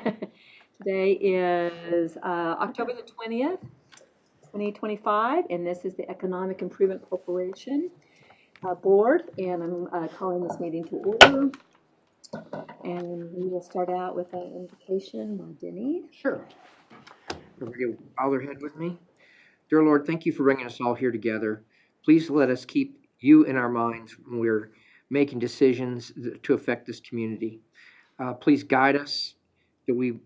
Today is October the 20th, 2025, and this is the Economic Improvement Corporation Board, and I'm calling this meeting to order. And we will start out with an invocation by Denny. Sure. Everybody bow their head with me. Dear Lord, thank you for bringing us all here together. Please let us keep you in our minds when we're making decisions to affect this community. Please guide us that we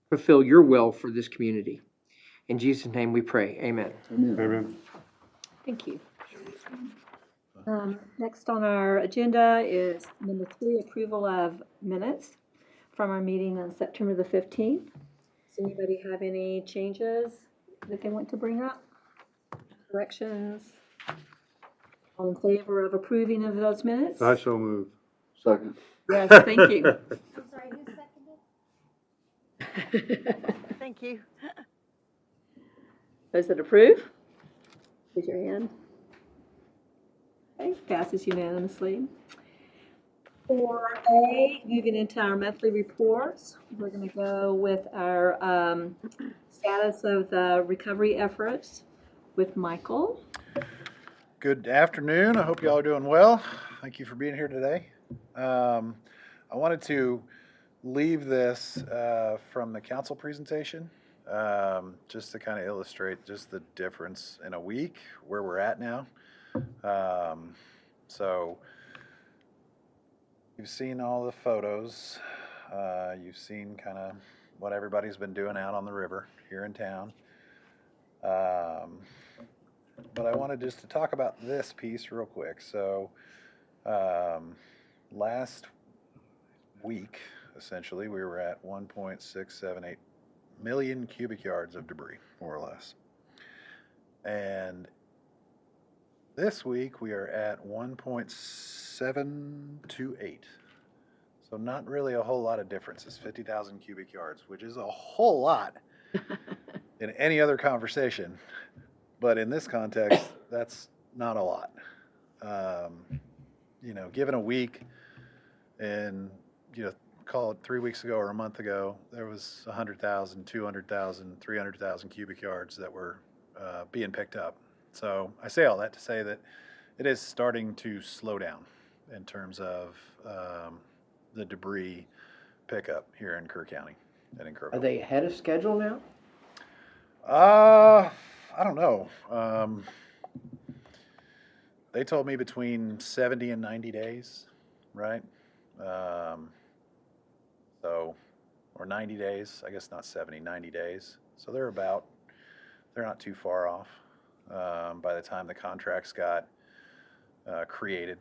fulfill your will for this community. In Jesus' name we pray. Amen. Amen. Thank you. Next on our agenda is number 3, approval of minutes from our meeting on September the 15th. Does anybody have any changes that they want to bring up? Corrections? All in favor of approving of those minutes? I so move. Second. Yes, thank you. I'm sorry, who seconded? Thank you. Those that approve, raise your hand. Okay, passes unanimously. 4A, moving into our monthly reports, we're going to go with our status of the recovery efforts with Michael. Good afternoon. I hope you all are doing well. Thank you for being here today. I wanted to leave this from the council presentation just to kind of illustrate just the difference in a week where we're at now. So you've seen all the photos. You've seen kind of what everybody's been doing out on the river here in town. But I wanted just to talk about this piece real quick. So last week, essentially, we were at 1.678 million cubic yards of debris, more or less. And this week, we are at 1.728. So not really a whole lot of difference. It's 50,000 cubic yards, which is a whole lot in any other conversation. But in this context, that's not a lot. Given a week and, call it 3 weeks ago or a month ago, there was 100,000, 200,000, 300,000 cubic yards that were being picked up. So I say all that to say that it is starting to slow down in terms of the debris pickup here in Kerr County and in Kerrville. Are they ahead of schedule now? I don't know. They told me between 70 and 90 days, right? Or 90 days, I guess not 70, 90 days. So they're not too far off. By the time the contracts got created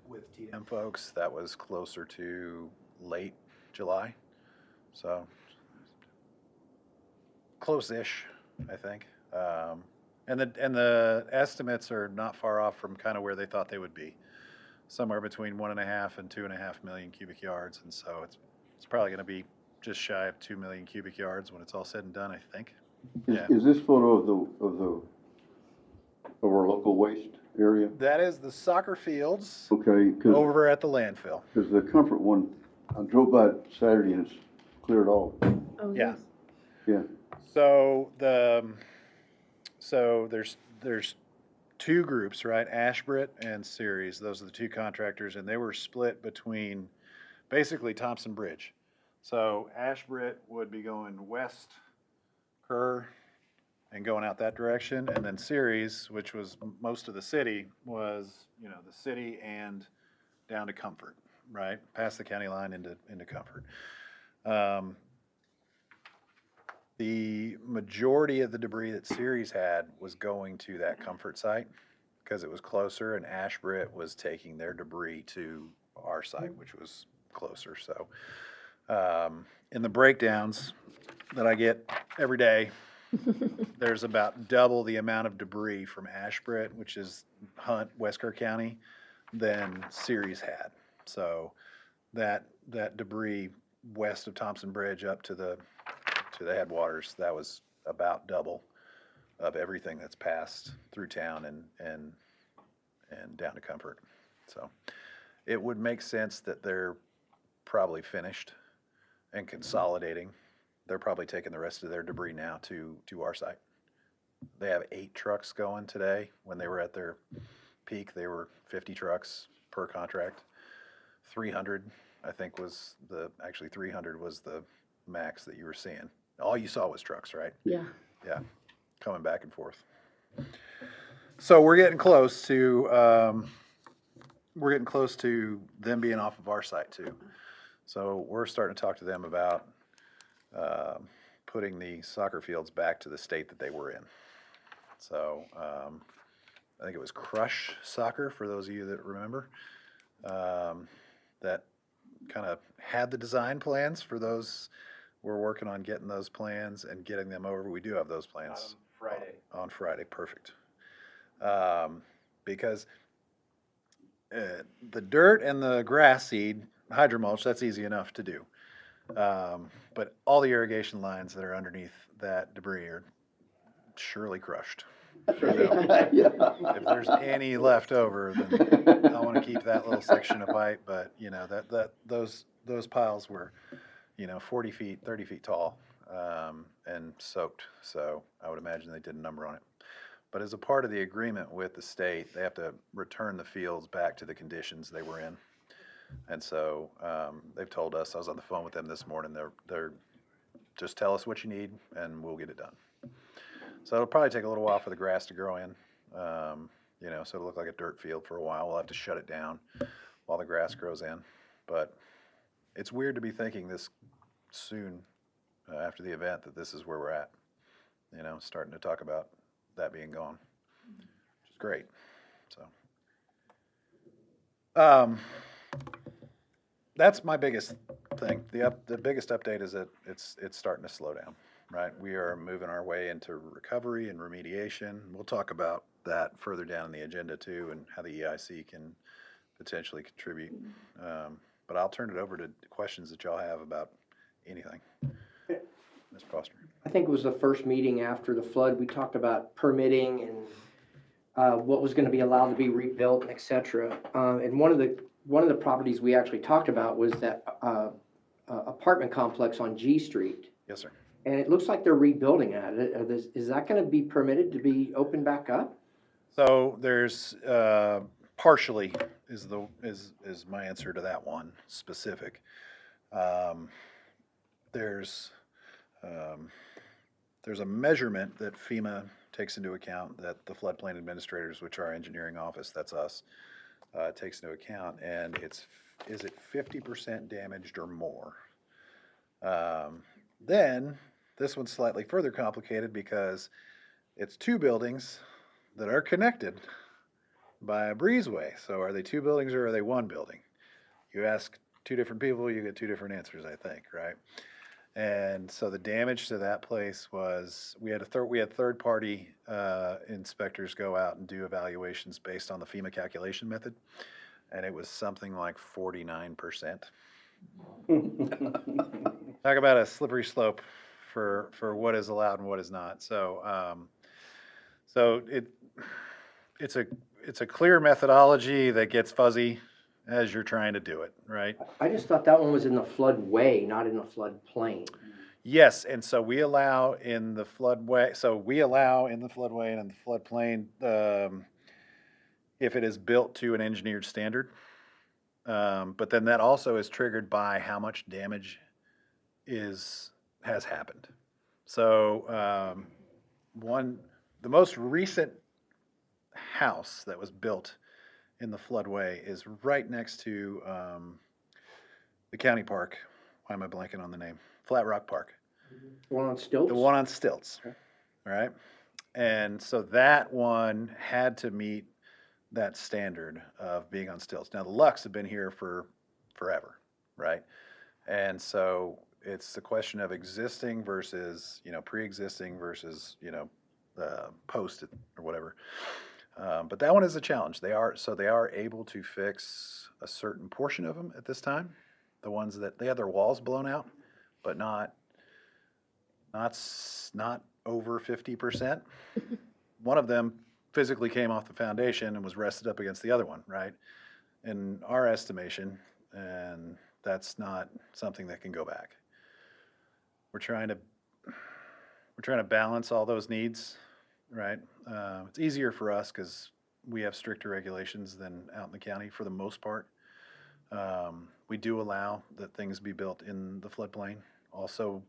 with TM folks, that was closer to late July. So close-ish, I think. And the estimates are not far off from kind of where they thought they would be, somewhere between 1.5 and 2.5 million cubic yards. And so it's probably going to be just shy of 2 million cubic yards when it's all said and done, I think. Is this photo of our local waste area? That is the soccer fields Okay, over at the landfill. because the Comfort one, I drove by it Saturday and it's cleared off. Oh, Yeah. Yeah. So there's two groups, right? Ashbrit and Ceres. Those are the two contractors, and they were split between basically Thompson Bridge. So Ashbrit would be going west Kerr and going out that direction, and then Ceres, which was most of the city, was the city and down to Comfort, right? Past the county line into Comfort. The majority of the debris that Ceres had was going to that Comfort site because it was closer, and Ashbrit was taking their debris to our site, which was closer. So in the breakdowns that I get every day, there's about double the amount of debris from Ashbrit, which is Hunt, West Kerr County, than Ceres had. So that debris west of Thompson Bridge up to the headwaters, that was about double of everything that's passed through town and down to Comfort. So it would make sense that they're probably finished and consolidating. They're probably taking the rest of their debris now to our site. They have 8 trucks going today. When they were at their peak, they were 50 trucks per contract. 300, I think, was actually 300 was the max that you were seeing. All you saw was trucks, right? Yeah. Yeah, coming back and forth. So we're getting close to them being off of our site too. So we're starting to talk to them about putting the soccer fields back to the state that they were in. So I think it was Crush Soccer, for those of you that remember, that kind of had the design plans for those. We're working on getting those plans and getting them over. We do have those plans. On Friday, perfect. Because the dirt and the grass seed, hydromulch, that's easy enough to do. But all the irrigation lines that are underneath that debris are surely crushed. Sure they'll- If there's any left over, then I want to keep that little section of pipe, but you know, those piles were, 40 feet, 30 feet tall, and soaked. So I would imagine they did a number on it. But as a part of the agreement with the state, they have to return the fields back to the conditions they were in. And so they've told us, I was on the phone with them this morning, they're just tell us what you need and we'll get it done. So it'll probably take a little while for the grass to grow in, so it'll look like a dirt field for a while. We'll have to shut it down while the grass grows in. But it's weird to be thinking this soon after the event that this is where we're at, starting to talk about that being gone, which is great. So that's my biggest thing. The biggest update is that it's starting to slow down, right? We are moving our way into recovery and remediation. We'll talk about that further down in the agenda too, and how the EIC can potentially contribute. But I'll turn it over to questions that y'all have about anything. Mr. Foster. I think it was the first meeting after the flood, we talked about permitting and what was gonna be allowed to be rebuilt, et cetera. And one of the properties we actually talked about was that apartment complex on G Street. Yes, sir. And it looks like they're rebuilding it. Is that gonna be permitted to be opened back up? So there's partially is my answer to that one specific. There's a measurement that FEMA takes into account, that the floodplain administrators, which are our engineering office, that's us, takes into account, and is it 50% damaged or more? Then this one's slightly further complicated because it's 2 buildings that are connected by a breezeway. So are they 2 buildings or are they 1 building? You ask 2 different people, you get 2 different answers, I think, right? And so the damage to that place was, we had third party inspectors go out and do evaluations based on the FEMA calculation method, and it was something like 49%. Talk about a slippery slope for what is allowed and what is not. So it's a clear methodology that gets fuzzy as you're trying to do it, right? I just thought that one was in the floodway, not in the floodplain. Yes, and so we allow in the floodway, and in the floodplain, if it is built to an engineered standard. But then that also is triggered by how much damage has happened. So the most recent house that was built in the floodway is right next to the county park. Why am I blanking on the name? Flat Rock Park. The one on stilts? The one on stilts. Okay. All right. And so that one had to meet that standard of being on stilts. Now the Lux have been here for forever, right? And so it's the question of existing versus, pre-existing versus, post or whatever. But that one is a challenge. They are able to fix a certain portion of them at this time. The ones that they had their walls blown out, but not over 50%. One of them physically came off the foundation and was rested up against the other one, right? In our estimation, and that's not something that can go back. We're trying to balance all those needs, right? It's easier for us because we have stricter regulations than out in the county for the most part. We do allow that things be built in the floodplain, also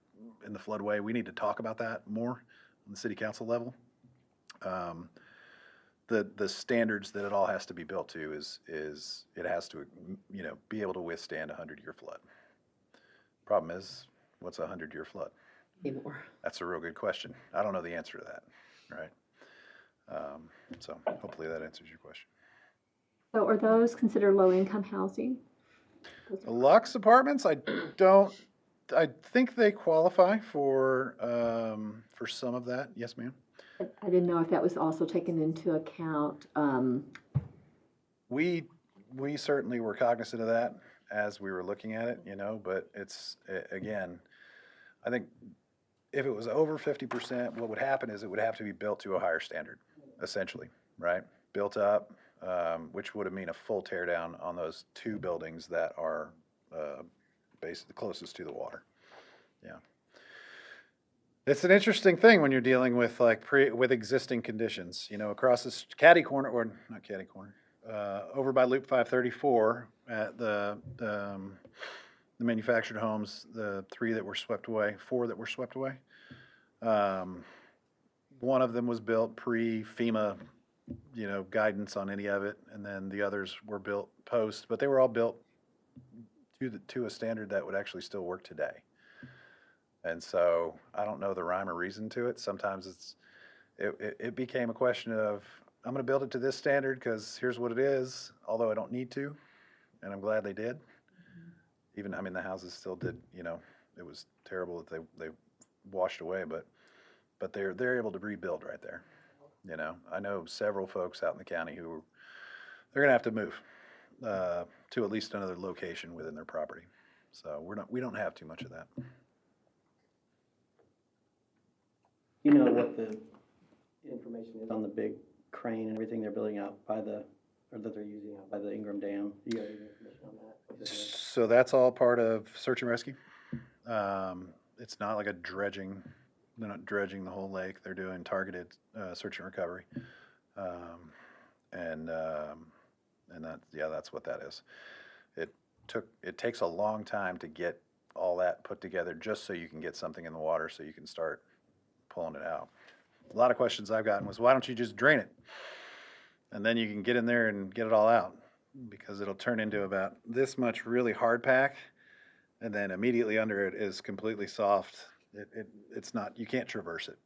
in the floodway. We need to talk about that more on the city council level. The standards that it all has to be built to is it has to, be able to withstand a 100-year flood. Problem is, what's a 100-year flood? Anymore. That's a real good question. I don't know the answer to that, right? So hopefully that answers your question. So are those considered low-income housing? The Lux apartments, I think they qualify for some of that. Yes, ma'am. I didn't know if that was also taken into account. We certainly were cognizant of that as we were looking at it, but again, I think if it was over 50%, what would happen is it would have to be built to a higher standard, essentially, right? Built up, which would mean a full tear down on those two buildings that are basically closest to the water. Yeah. It's an interesting thing when you're dealing with with existing conditions, across this catty corner, or not catty corner, over by Loop 534 at the manufactured homes, the 4 that were swept away. One of them was built pre-FEMA, guidance on any of it, and then the others were built post, but they were all built to a standard that would actually still work today. And so I don't know the rhyme or reason to it. Sometimes it became a question of, I'm going to build it to this standard because here's what it is, although I don't need to, and I'm glad they did. Even, the houses still did, it was terrible that they washed away, but they're able to rebuild right there. I know several folks out in the county who they're going to have to move to at least another location within their property. So we don't have too much of that. You know what the information is on the big crane and everything they're building out that they're using out by the Ingram Dam? Do you have any information on that? So that's all part of search and rescue. It's not like they're not dredging the whole lake. They're doing targeted search and recovery. And that's what that is. It takes a long time to get all that put together just so you can get something in the water so you can start pulling it out. A lot of questions I've gotten was, why don't you just drain it? And then you can get in there and get it all out, because it'll turn into about this much really hard pack, and then immediately under it is completely soft. It's not, you can't traverse it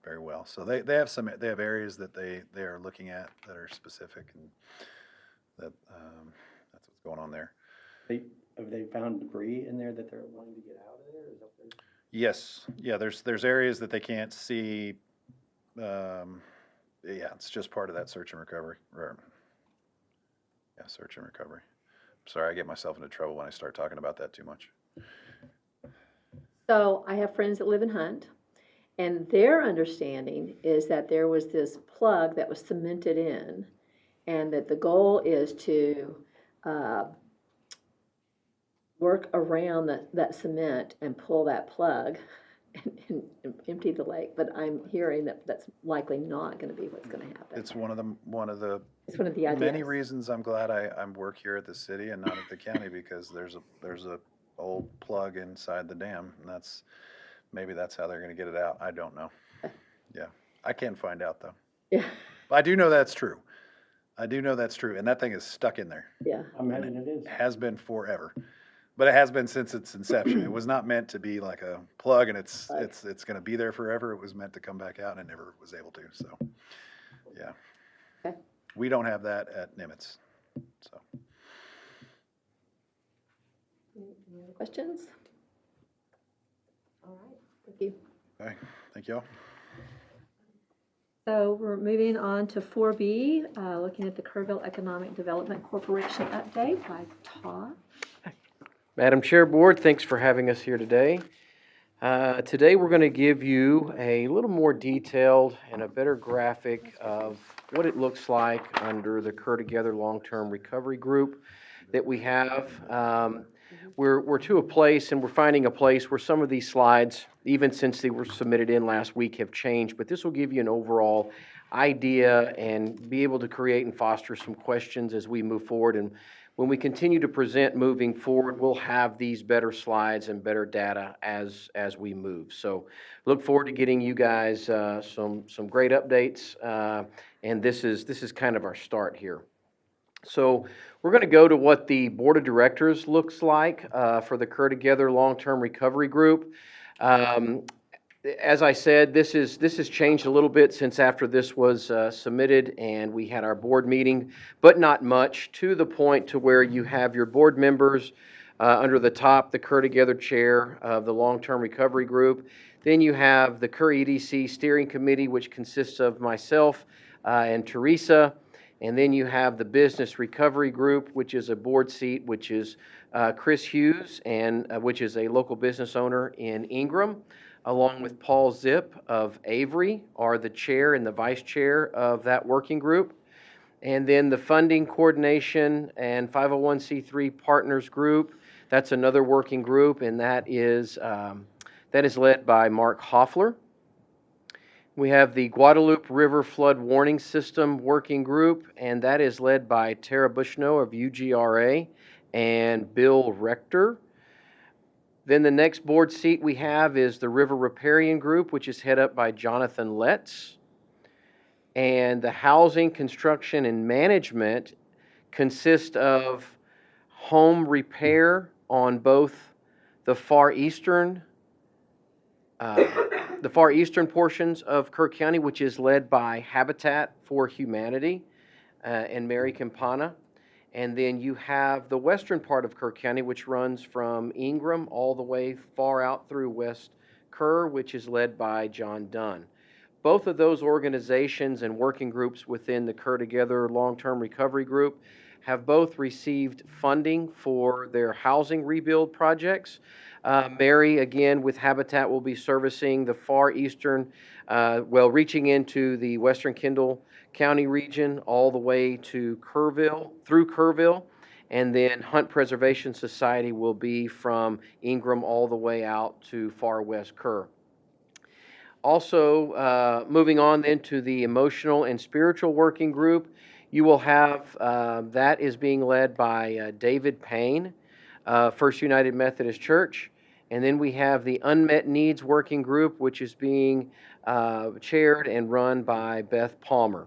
very well. So they have areas that they are looking at that are specific, and that's what's going on there. Have they found debris in there that they're wanting to get out of there? Is that what they're... Yes, yeah. There's areas that they can't see. It's just part of that search and recovery. Search and recovery. Sorry, I get myself into trouble when I start talking about that too much. So I have friends that live in Hunt, and their understanding is that there was this plug that was cemented in, and that the goal is to work around that cement and pull that plug and empty the lake. But I'm hearing that that's likely not going to be what's going to happen. It's one of the It's one of the ideas. many reasons I'm glad I work here at the city and not at the county, because there's a old plug inside the dam, and maybe that's how they're going to get it out. I don't know. Yeah, I can't find out though. Yeah, I do know that's true. And that thing is stuck in there. yeah. I imagine it is. Has been forever, but it has been since its inception. It was not meant to be like a plug and it's going to be there forever. It was meant to come back out, and it never was able to. So, yeah. Okay. We don't have that at Nimitz. So. Any other questions? All right, thank you. Okay. Thank y'all. So we're moving on to 4B, looking at the Kerrville Economic Development Corporation update by Todd. Madam Chair, Board, thanks for having us here today. Today we're going to give you a little more detailed and a better graphic of what it looks like under the Kerr Together Long-Term Recovery Group. that we have. We're to a place, and we're finding a place where some of these slides, even since they were submitted in last week, have changed, but this will give you an overall idea and be able to create and foster some questions as we move forward. And when we continue to present moving forward, we'll have these better slides and better data as we move. So look forward to getting you guys some great updates, and this is kind of our start here. So we're going to go to what the Board of Directors looks like for the Kerr Together Long-Term Recovery Group. As I said, this has changed a little bit since after this was submitted and we had our board meeting, but not much, to the point to where you have your board members under the top, the Kerr Together chair of the Long-Term Recovery Group. Then you have the Kerr EDC Steering Committee, which consists of myself and Teresa. And then you have the Business Recovery Group, which is a board seat, which is Chris Hughes, and which is a local business owner in Ingram, along with Paul Zip of Avery, are the chair and the vice chair of that working group. And then the Funding Coordination and 501c3 Partners Group, that's another working group, and that is led by Mark Hoffler. We have the Guadalupe River Flood Warning System Working Group, and that is led by Tara Bushno of UGRA and Bill Rector. Then the next board seat we have is the River Riparian Group, which is headed up by Jonathan Letts. And the Housing, Construction, and Management consists of home repair on both the far eastern portions of Kerr County, which is led by Habitat for Humanity and Mary Campana. And then you have the western part of Kerr County, which runs from Ingram all the way far out through West Kerr, which is led by John Dunn. Both of those organizations and working groups within the Kerr Together Long-Term Recovery Group have both received funding for their housing rebuild projects. Mary, again, with Habitat, will be servicing the far eastern, reaching into the western Kendall County region all the way to Kerrville, through Kerrville, and then Hunt Preservation Society will be from Ingram all the way out to far west Kerr. Also, moving on then to the Emotional and Spiritual Working Group, you will have, that is being led by David Payne, First United Methodist Church. And then we have the Unmet Needs Working Group, which is being chaired and run by Beth Palmer.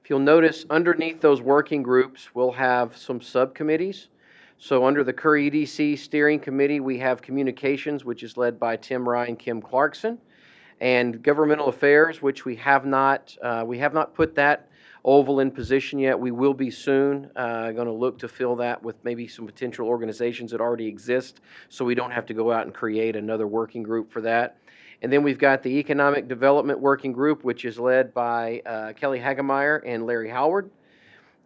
If you'll notice, underneath those working groups, we'll have some subcommittees. So under the Kerr EDC Steering Committee, we have Communications, which is led by Tim Rye and Kim Clarkson, and Governmental Affairs, which we have not put that oval in position yet. We will be soon going to look to fill that with maybe some potential organizations that already exist, so we don't have to go out and create another working group for that. And then we've got the Economic Development Working Group, which is led by Kelly Hagemeyer and Larry Howard.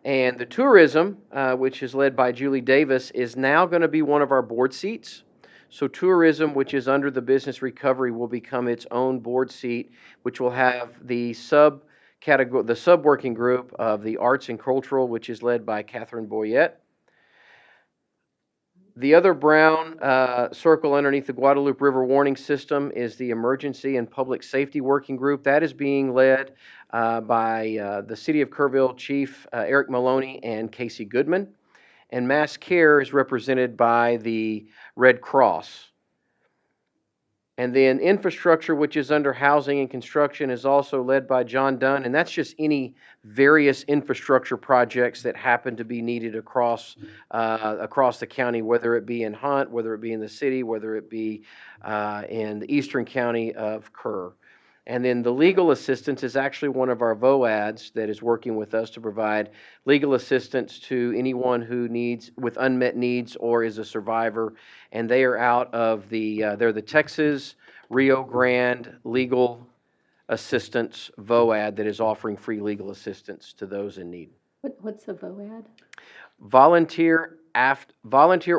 And the Tourism, which is led by Julie Davis, is now going to be one of our board seats. So Tourism, which is under the Business Recovery, will become its own board seat, which will have the sub-working group of the Arts and Cultural, which is led by Catherine Boyette. The other brown circle underneath the Guadalupe River Warning System is the Emergency and Public Safety Working Group. That is being led by the City of Kerrville Chief Eric Maloney and Casey Goodman. And Mass Care is represented by the Red Cross. And then Infrastructure, which is under Housing and Construction, is also led by John Dunn, and that's just any various infrastructure projects that happen to be needed across the county, whether it be in Hunt, whether it be in the city, whether it be in the eastern county of Kerr. And then the legal assistance is actually one of our VOADs that is working with us to provide legal assistance to anyone who needs, with unmet needs or is a survivor. And they are out of they're the Texas Rio Grande Legal Assistance VOAD that is offering free legal assistance to those in need. What's a VOAD? Volunteer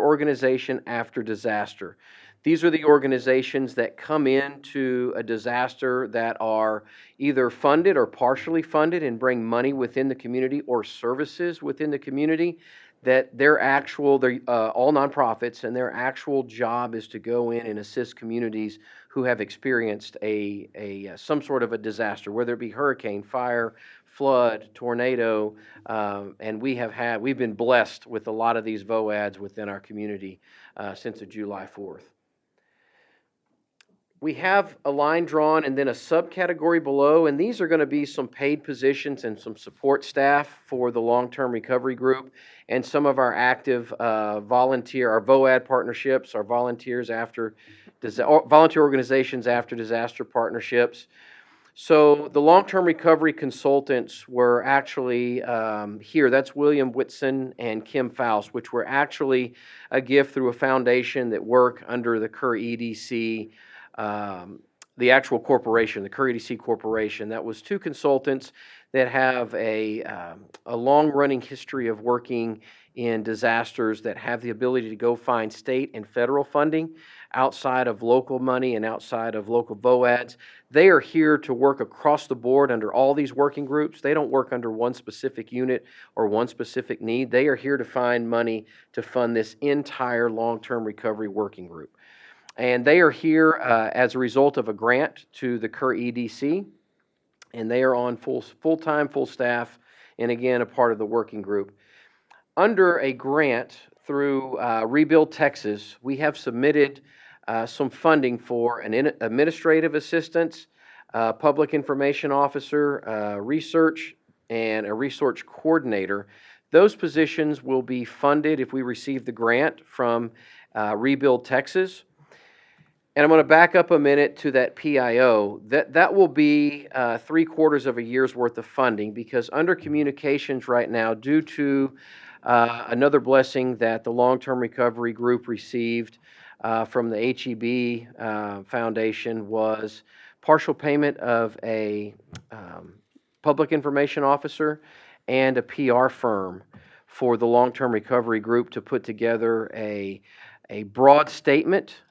Organization After Disaster. These are the organizations that come into a disaster that are either funded or partially funded and bring money within the community or services within the community that they're all nonprofits, and their actual job is to go in and assist communities who have experienced some sort of a disaster, whether it be hurricane, fire, flood, tornado, and we've been blessed with a lot of these VOADs within our community since the July 4th. We have a line drawn and then a subcategory below, and these are going to be some paid positions and some support staff for the long-term recovery group and some of our active our VOAD partnerships, our volunteer organizations after disaster partnerships. So the long-term recovery consultants were actually here. That's William Whitson and Kim Faust, which were actually a gift through a foundation that work under the Kerr EDC, the actual corporation, the Kerr EDC Corporation. That was two consultants that have a long-running history of working in disasters, that have the ability to go find state and federal funding outside of local money and outside of local VOADs. They are here to work across the board under all these working groups. They don't work under one specific unit or one specific need. They are here to find money to fund this entire long-term recovery working group. And they are here as a result of a grant to the Kerr EDC, and they are on full-time, full staff, and again, a part of the working group. Under a grant through Rebuild Texas, we have submitted some funding for an administrative assistant, public information officer, research, and a research coordinator. Those positions will be funded if we receive the grant from Rebuild Texas. And I'm going to back up a minute to that PIO. That will be 3/4 of a year's worth of funding, because under communications right now, due to another blessing that the long-term recovery group received from the HEB Foundation, was partial payment of a public information officer and a PR firm for the long-term recovery group to put together a broad statement,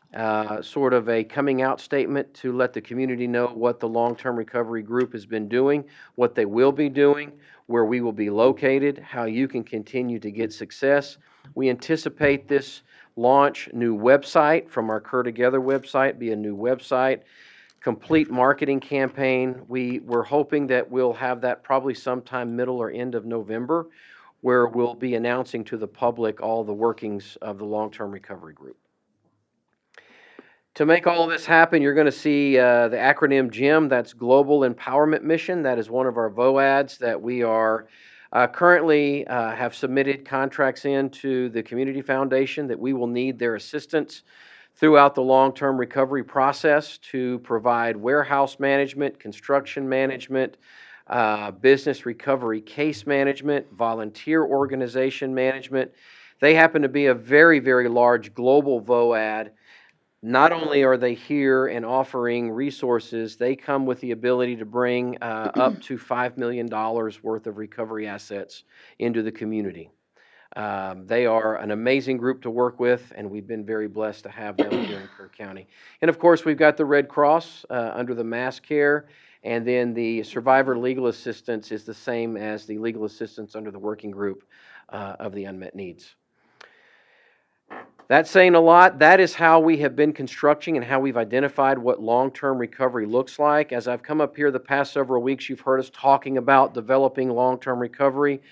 sort of a coming out statement to let the community know what the long-term recovery group has been doing, what they will be doing, where we will be located, how you can continue to get success. We anticipate this launch new website from our Kerr Together website, be a new website, complete marketing campaign. We're hoping that we'll have that probably sometime middle or end of November, where we'll be announcing to the public all the workings of the long-term recovery group. To make all of this happen, you're going to see the acronym GEM. That's Global Empowerment Mission. That is one of our VOADs that we are currently have submitted contracts in to the Community Foundation, that we will need their assistance throughout the long-term recovery process to provide warehouse management, construction management, business recovery case management, volunteer organization management. They happen to be a very, very large global VOAD. Not only are they here and offering resources, they come with the ability to bring up to $5 million worth of recovery assets into the community. They are an amazing group to work with, and we've been very blessed to have them here in Kerr County. And of course, we've got the Red Cross under the Mass Care, and then the Survivor Legal Assistance is the same as the legal assistance under the working group of the unmet needs. That's saying a lot. That is how we have been constructing and how we've identified what long-term recovery looks like. As I've come up here the past several weeks, you've heard us talking about developing long-term recovery.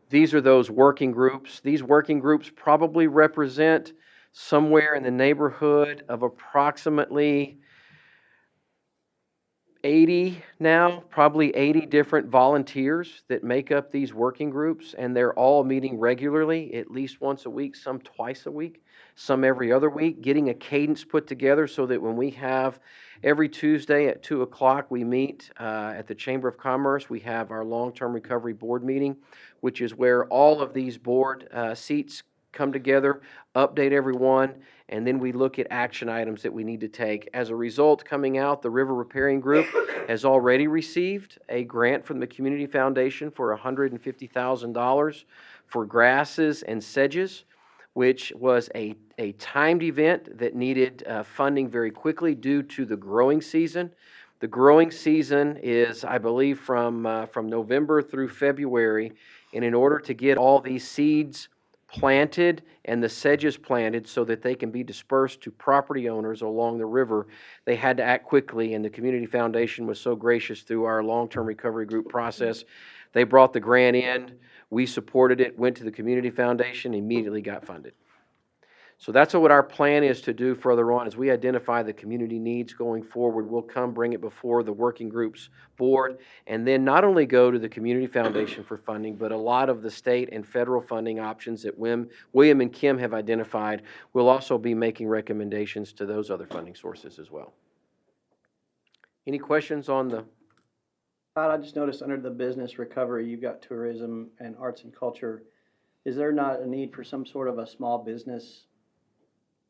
These are those working groups. These working groups probably represent somewhere in the neighborhood of approximately 80 now, probably 80 different volunteers that make up these working groups, and they're all meeting regularly, at least once a week, some twice a week, some every other week, getting a cadence put together so that when we have every Tuesday at 2 o'clock, we meet at the Chamber of Commerce. We have our long-term recovery board meeting, which is where all of these board seats come together, update everyone, and then we look at action items that we need to take. As a result, coming out, the River Repairing Group has already received a grant from the Community Foundation for $150,000 for grasses and sedges, which was a timed event that needed funding very quickly due to the growing season. The growing season is, I believe, from November through February, and in order to get all these seeds planted and the sedges planted so that they can be dispersed to property owners along the river, they had to act quickly, and the Community Foundation was so gracious through our long-term recovery group process. They brought the grant in, we supported it, went to the Community Foundation, immediately got funded. So that's what our plan is to do further on. As we identify the community needs going forward, we'll come bring it before the working groups board, and then not only go to the Community Foundation for funding, but a lot of the state and federal funding options that William and Kim have identified. We'll also be making recommendations to those other funding sources as well. Any questions on the? Todd, I just noticed under the business recovery, you've got tourism and arts and culture. Is there not a need for some sort of a small business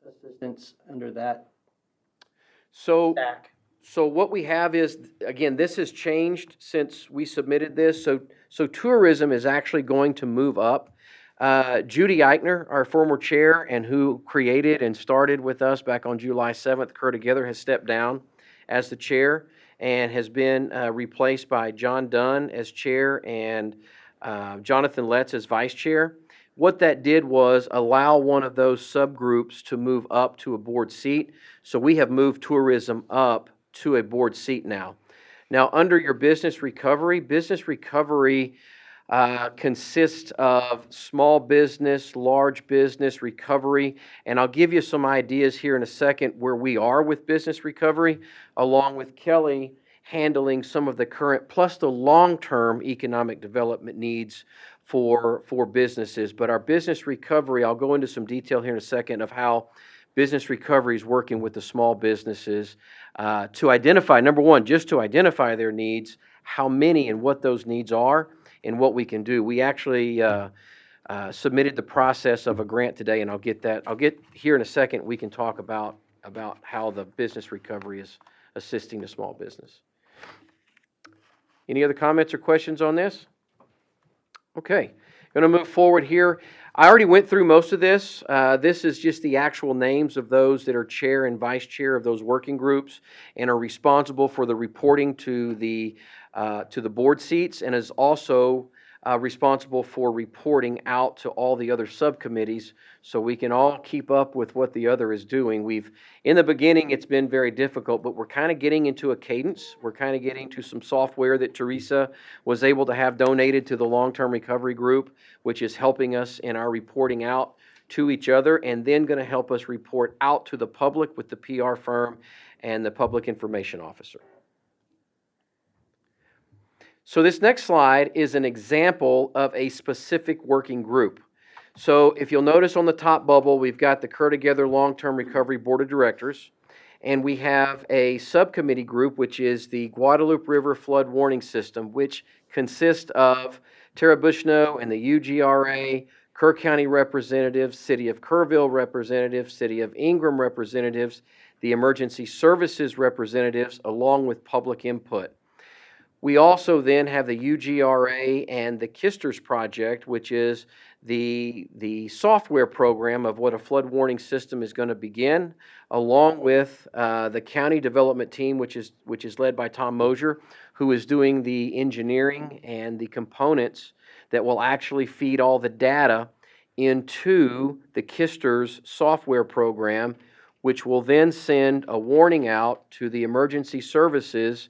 assistance under that So. stack? So what we have is, again, this has changed since we submitted this. So tourism is actually going to move up. Judy Eichner, our former chair and who created and started with us back on July 7th, Cur Together, has stepped down as the chair and has been replaced by John Dunn as chair and Jonathan Letts as vice chair. What that did was allow one of those subgroups to move up to a board seat. So we have moved tourism up to a board seat now. Now, under your business recovery consists of small business, large business recovery, and I'll give you some ideas here in a second where we are with business recovery, along with Kelly handling some of the current plus the long-term economic development needs for businesses. But our business recovery, I'll go into some detail here in a second of how business recovery is working with the small businesses to identify, number one, just to identify their needs, how many and what those needs are, and what we can do. We actually submitted the process of a grant today, and I'll get here in a second. We can talk about how the business recovery is assisting the small business. Any other comments or questions on this? Okay, going to move forward here. I already went through most of this. This is just the actual names of those that are chair and vice chair of those working groups and are responsible for the reporting to the board seats, and is also responsible for reporting out to all the other subcommittees so we can all keep up with what the other is doing. In the beginning, it's been very difficult, but we're kind of getting into a cadence. We're kind of getting to some software that Teresa was able to have donated to the long-term recovery group, which is helping us in our reporting out to each other, and then going to help us report out to the public with the PR firm and the public information officer. So this next slide is an example of a specific working group. So if you'll notice on the top bubble, we've got the Cur Together Long-Term Recovery Board of Directors, and we have a subcommittee group, which is the Guadalupe River Flood Warning System, which consists of Tara Bushnell and the UGRA, Kerr County representatives, City of Kerrville representatives, City of Ingram representatives, the Emergency Services representatives, along with public input. We also then have the UGRA and the KISTERS project, which is the software program of what a flood warning system is going to begin, along with the county development team, which is led by Tom Mosier, who is doing the engineering and the components that will actually feed all the data into the KISTERS software program, which will then send a warning out to the emergency services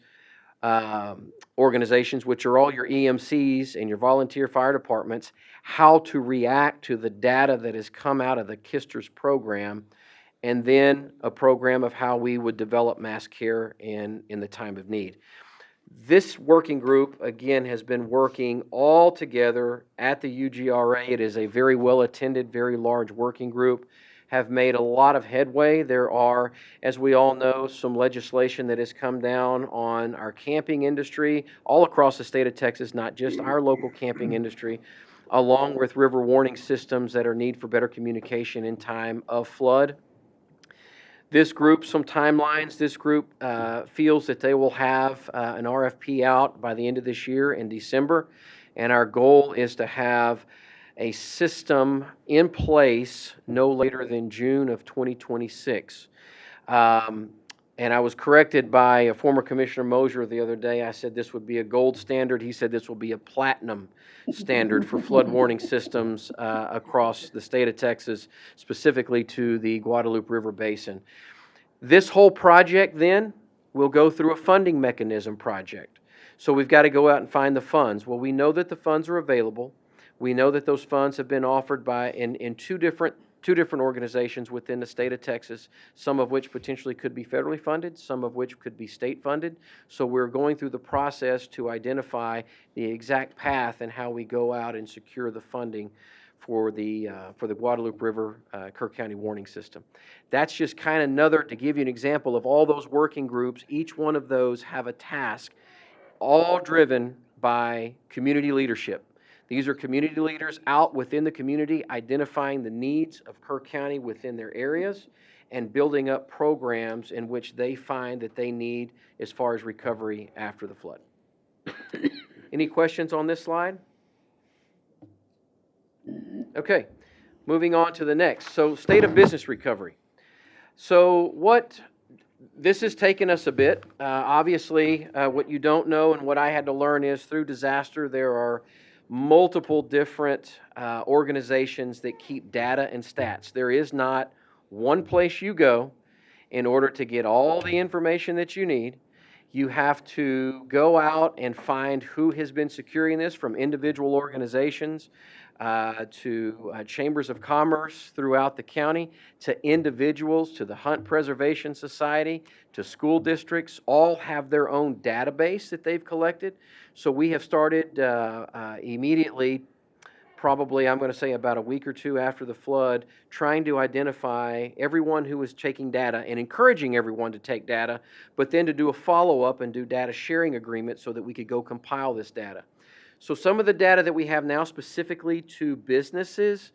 organizations, which are all your EMCs and your volunteer fire departments, how to react to the data that has come out of the KISTERS program, and then a program of how we would develop mass care in the time of need. This working group, again, has been working all together at the UGRA. It is a very well-attended, very large working group, have made a lot of headway. There are, as we all know, some legislation that has come down on our camping industry all across the state of Texas, not just our local camping industry, along with river warning systems that are need for better communication in time of flood. This group, some timelines, this group feels that they will have an RFP out by the end of this year in December, and our goal is to have a system in place no later than June of 2026. And I was corrected by a former Commissioner Mosier the other day. I said this would be a gold standard. He said this will be a platinum standard for flood warning systems across the state of Texas, specifically to the Guadalupe River Basin. This whole project then will go through a funding mechanism project. So we've got to go out and find the funds. Well, we know that the funds are available. We know that those funds have been offered by in two different organizations within the state of Texas, some of which potentially could be federally funded, some of which could be state funded. So we're going through the process to identify the exact path and how we go out and secure the funding for the Guadalupe River Kerr County warning system. That's just kind of another, to give you an example of all those working groups. Each one of those have a task, all driven by community leadership. These are community leaders out within the community identifying the needs of Kerr County within their areas and building up programs in which they find that they need as far as recovery after the flood. Any questions on this slide? Okay, moving on to the next. So, state of business recovery. So this has taken us a bit. Obviously, what you don't know and what I had to learn is through disaster, there are multiple different organizations that keep data and stats. There is not one place you go in order to get all the information that you need. You have to go out and find who has been securing this, from individual organizations to chambers of commerce throughout the county, to individuals, to the Hunt Preservation Society, to school districts. All have their own database that they've collected. So we have started immediately, probably I'm going to say about a week or two after the flood, trying to identify everyone who was taking data and encouraging everyone to take data, but then to do a follow-up and do data sharing agreements so that we could go compile this data. So some of the data that we have now specifically to businesses,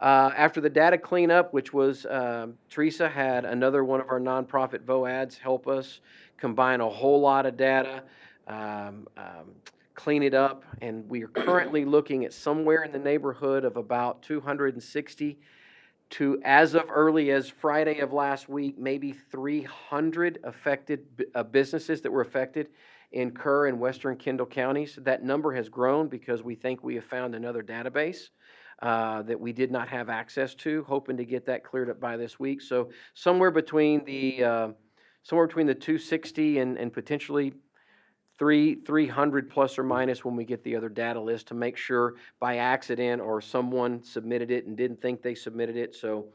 after the data cleanup, which was Teresa had another one of our nonprofit VOADs help us combine a whole lot of data, clean it up, and we are currently looking at somewhere in the neighborhood of about 260 to, as of early as Friday of last week, maybe 300 affected businesses that were affected in Kerr and western Kendall counties. That number has grown because we think we have found another database that we did not have access to, hoping to get that cleared up by this week. So somewhere between the 260 and potentially 300 plus or minus when we get the other data list, to make sure by accident or someone submitted it and didn't think they submitted it. So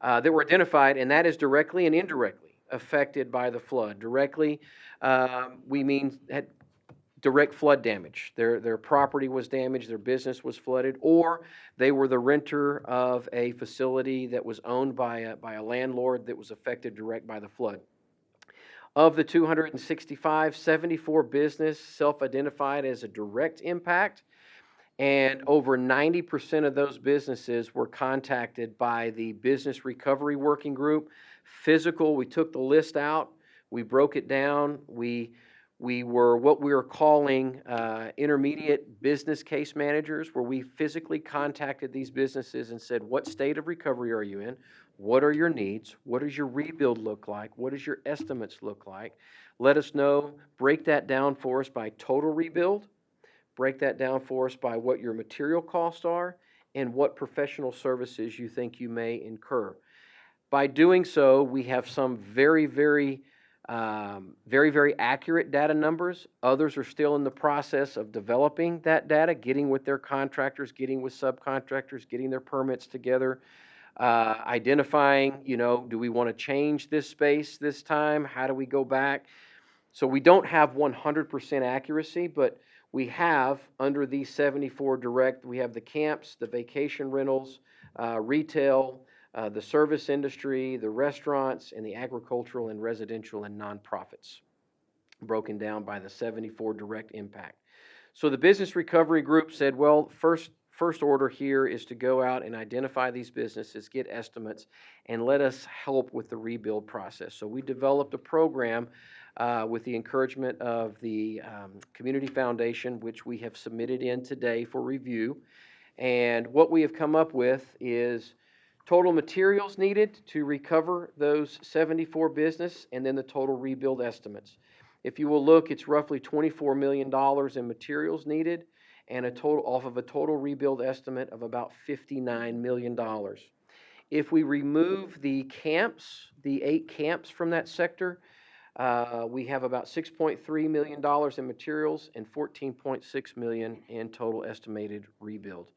that were identified, and that is directly and indirectly affected by the flood. Directly, we mean had direct flood damage. Their property was damaged, their business was flooded, or they were the renter of a facility that was owned by a landlord that was affected direct by the flood. Of the 265, 74 business self-identified as a direct impact, and over 90% of those businesses were contacted by the Business Recovery Working Group. Physical, we took the list out, we broke it down, we were what we were calling intermediate business case managers, where we physically contacted these businesses and said, what state of recovery are you in? What are your needs? What does your rebuild look like? What does your estimates look like? Let us know, break that down for us by total rebuild, break that down for us by what your material costs are, and what professional services you think you may incur. By doing so, we have some very, very accurate data numbers. Others are still in the process of developing that data, getting with their contractors, getting with subcontractors, getting their permits together, identifying, do we want to change this space this time? How do we go back? So we don't have 100% accuracy, but we have, under these 74 direct, we have the camps, the vacation rentals, retail, the service industry, the restaurants, and the agricultural and residential and nonprofits, broken down by the 74 direct impact. So the Business Recovery Group said, well, first order here is to go out and identify these businesses, get estimates, and let us help with the rebuild process. So we developed a program with the encouragement of the Community Foundation, which we have submitted in today for review. And what we have come up with is total materials needed to recover those 74 business, and then the total rebuild estimates. If you will look, it's roughly $24 million in materials needed, and a total off of a total rebuild estimate of about $59 million. If we remove the camps, the 8 camps from that sector, we have about $6.3 million in materials and $14.6 million in total estimated rebuild.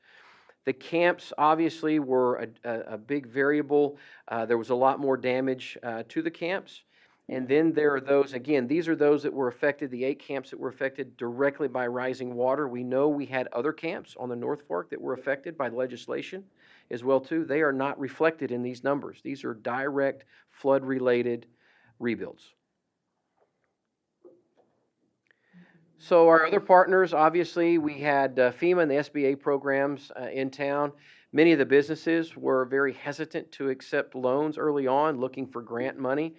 The camps obviously were a big variable. There was a lot more damage to the camps. And then there are those, again, these are those that were affected, the 8 camps that were affected directly by rising water. We know we had other camps on the North Fork that were affected by legislation as well too. They are not reflected in these numbers. These are direct flood-related rebuilds. So our other partners, obviously, we had FEMA and the SBA programs in town. Many of the businesses were very hesitant to accept loans early on, looking for grant money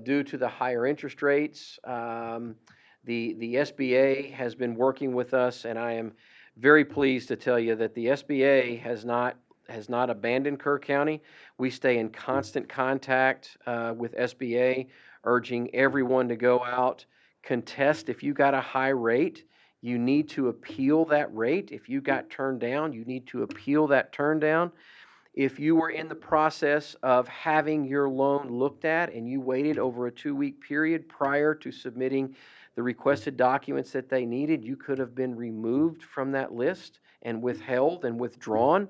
due to the higher interest rates. The SBA has been working with us, and I am very pleased to tell you that the SBA has not abandoned Kerr County. We stay in constant contact with SBA, urging everyone to go out, contest. If you got a high rate, you need to appeal that rate. If you got turned down, you need to appeal that turn down. If you were in the process of having your loan looked at and you waited over a 2-week period prior to submitting the requested documents that they needed, you could have been removed from that list and withheld and withdrawn,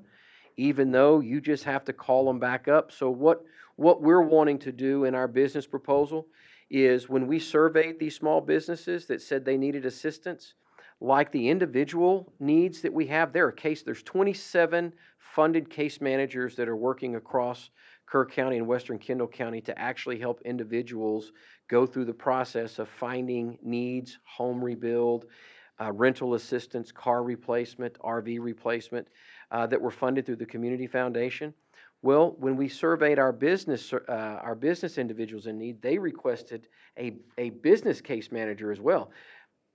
even though you just have to call them back up. So what we're wanting to do in our business proposal is when we surveyed these small businesses that said they needed assistance, like the individual needs that we have, there's 27 funded case managers that are working across Kerr County and Western Kendall County to actually help individuals go through the process of finding needs, home rebuild, rental assistance, car replacement, RV replacement, that were funded through the Community Foundation. Well, when we surveyed our business individuals in need, they requested a business case manager as well.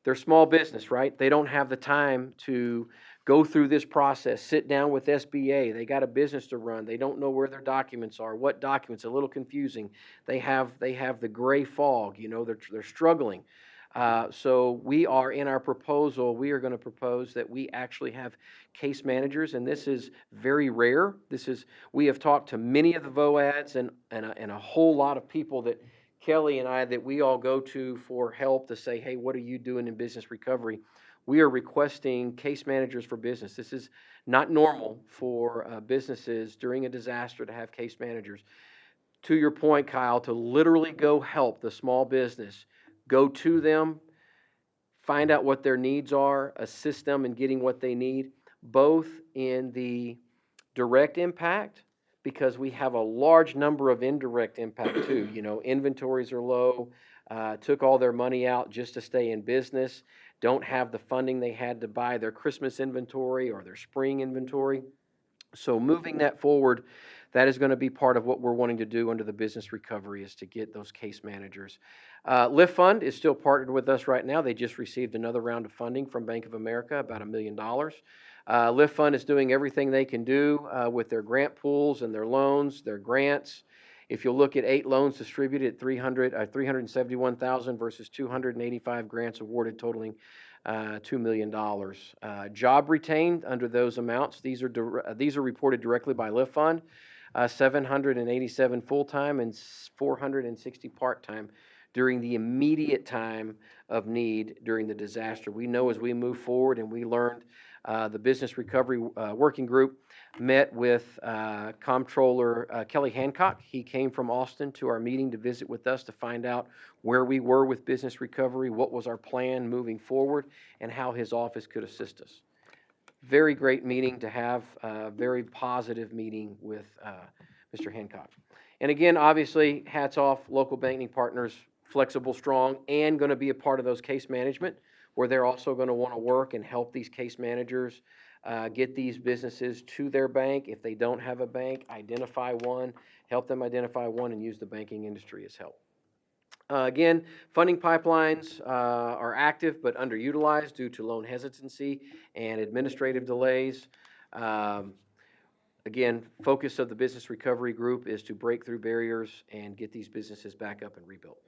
They're small business, right? They don't have the time to go through this process, sit down with SBA. They got a business to run. They don't know where their documents are, what documents, a little confusing. They have the gray fog, they're struggling. So we are in our proposal, we are going to propose that we actually have case managers, and this is very rare. We have talked to many of the VOADs and a whole lot of people that Kelly and I, that we all go to for help to say, hey, what are you doing in business recovery? We are requesting case managers for business. This is not normal for businesses during a disaster to have case managers. To your point, Kyle, to literally go help the small business, go to them, find out what their needs are, assist them in getting what they need, both in the direct impact, because we have a large number of indirect impact too. Inventories are low, took all their money out just to stay in business, don't have the funding they had to buy their Christmas inventory or their spring inventory. So moving that forward, that is going to be part of what we're wanting to do under the business recovery, is to get those case managers. Lift Fund is still partnered with us right now. They just received another round of funding from Bank of America, about $1 million. Lift Fund is doing everything they can do with their grant pools and their loans, their grants. If you'll look at 8 loans distributed at $371,000 versus 285 grants awarded, totaling $2 million. Job retained under those amounts. These are reported directly by Lift Fund. 787 full-time and 460 part-time during the immediate time of need during the disaster. We know as we move forward, and we learned the Business Recovery Working Group met with Comptroller Kelly Hancock. He came from Austin to our meeting to visit with us to find out where we were with business recovery, what was our plan moving forward, and how his office could assist us. Very great meeting to have, a very positive meeting with Mr. Hancock. And again, obviously, hats off, local banking partners, flexible, strong, and going to be a part of those case management, where they're also going to want to work and help these case managers get these businesses to their bank. If they don't have a bank, identify one, help them identify one, and use the banking industry as help. Again, funding pipelines are active but underutilized due to loan hesitancy and administrative delays. again, focus of the Business Recovery Group is to break through barriers and get these businesses back up and rebuilt.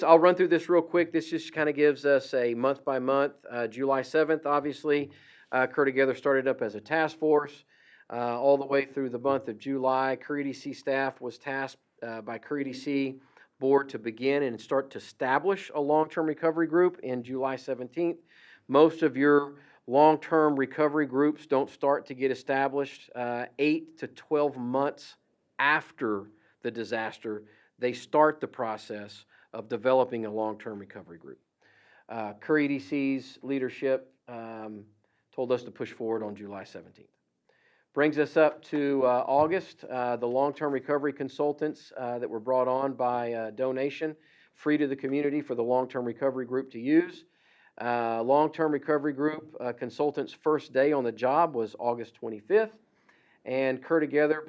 I'll run through this real quick. This just kind of gives us a month by month. July 7th, obviously, Cure Together started up as a task force. All the way through the month of July, Cure EDC staff was tasked by Cure EDC board to begin and start to establish a long-term recovery group in July 17th. Most of your long-term recovery groups don't start to get established 8 to 12 months after the disaster. They start the process of developing a long-term recovery group. Cure EDC's leadership told us to push forward on July 17th. Brings us up to August. The long-term recovery consultants that were brought on by donation, free to the community for the long-term recovery group to use. Long-term recovery group consultants' first day on the job was August 25th, and Cure Together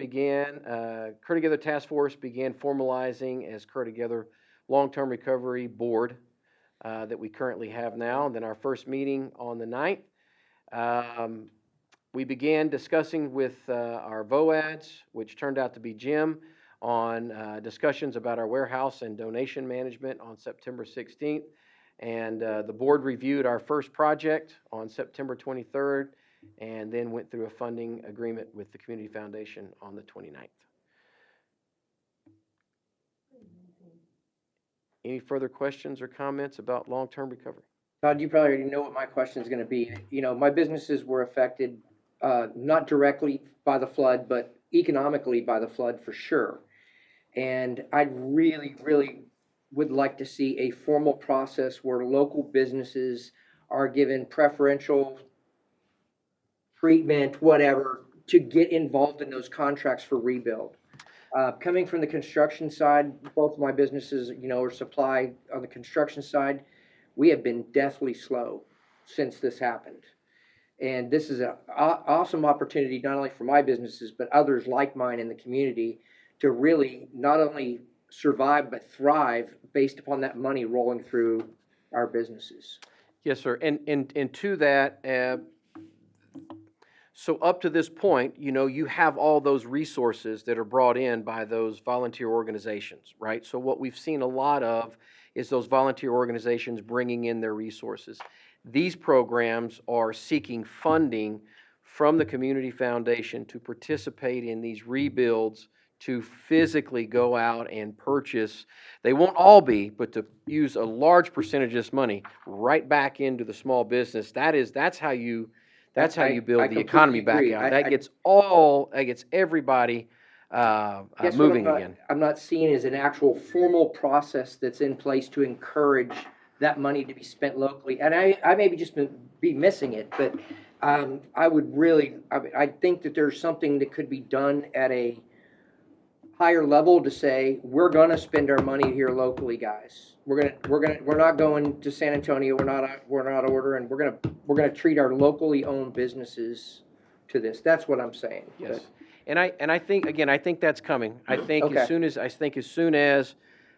Task Force began formalizing as Cure Together Long-Term Recovery Board that we currently have now. And then our first meeting on the 9th. We began discussing with our VOADs, which turned out to be Jim, on discussions about our warehouse and donation management on September 16th. And the board reviewed our first project on September 23rd, and then went through a funding agreement with the Community Foundation on the 29th. Any further questions or comments about long-term recovery? Todd, you probably already know what my question is going to be. You know, my businesses were affected not directly by the flood, but economically by the flood for sure. And I really, really would like to see a formal process where local businesses are given preferential treatment, whatever, to get involved in those contracts for rebuild. Coming from the construction side, both of my businesses, you know, are supplied on the construction side. We have been deathly slow since this happened. And this is an awesome opportunity, not only for my businesses, but others like mine in the community to really not only survive, but thrive based upon that money rolling through our businesses. Yes, sir. And to that, so up to this point, you know, you have all those resources that are brought in by those volunteer organizations, right? So what we've seen a lot of is those volunteer organizations bringing in their resources. These programs are seeking funding from the Community Foundation to participate in these rebuilds, to physically go out and purchase. They won't all be, but to use a large percentage of this money right back into the small business. That's how you build the economy back out. That gets everybody moving again. I'm not seeing as an actual formal process that's in place to encourage that money to be spent locally. And I maybe just be missing it, but I think that there's something that could be done at a higher level to say, we're gonna spend our money here locally, guys. We're not going to San Antonio. We're not ordering. We're gonna treat our locally owned businesses to this. That's what I'm saying. Yes. And I think that's coming. I think Okay. as soon as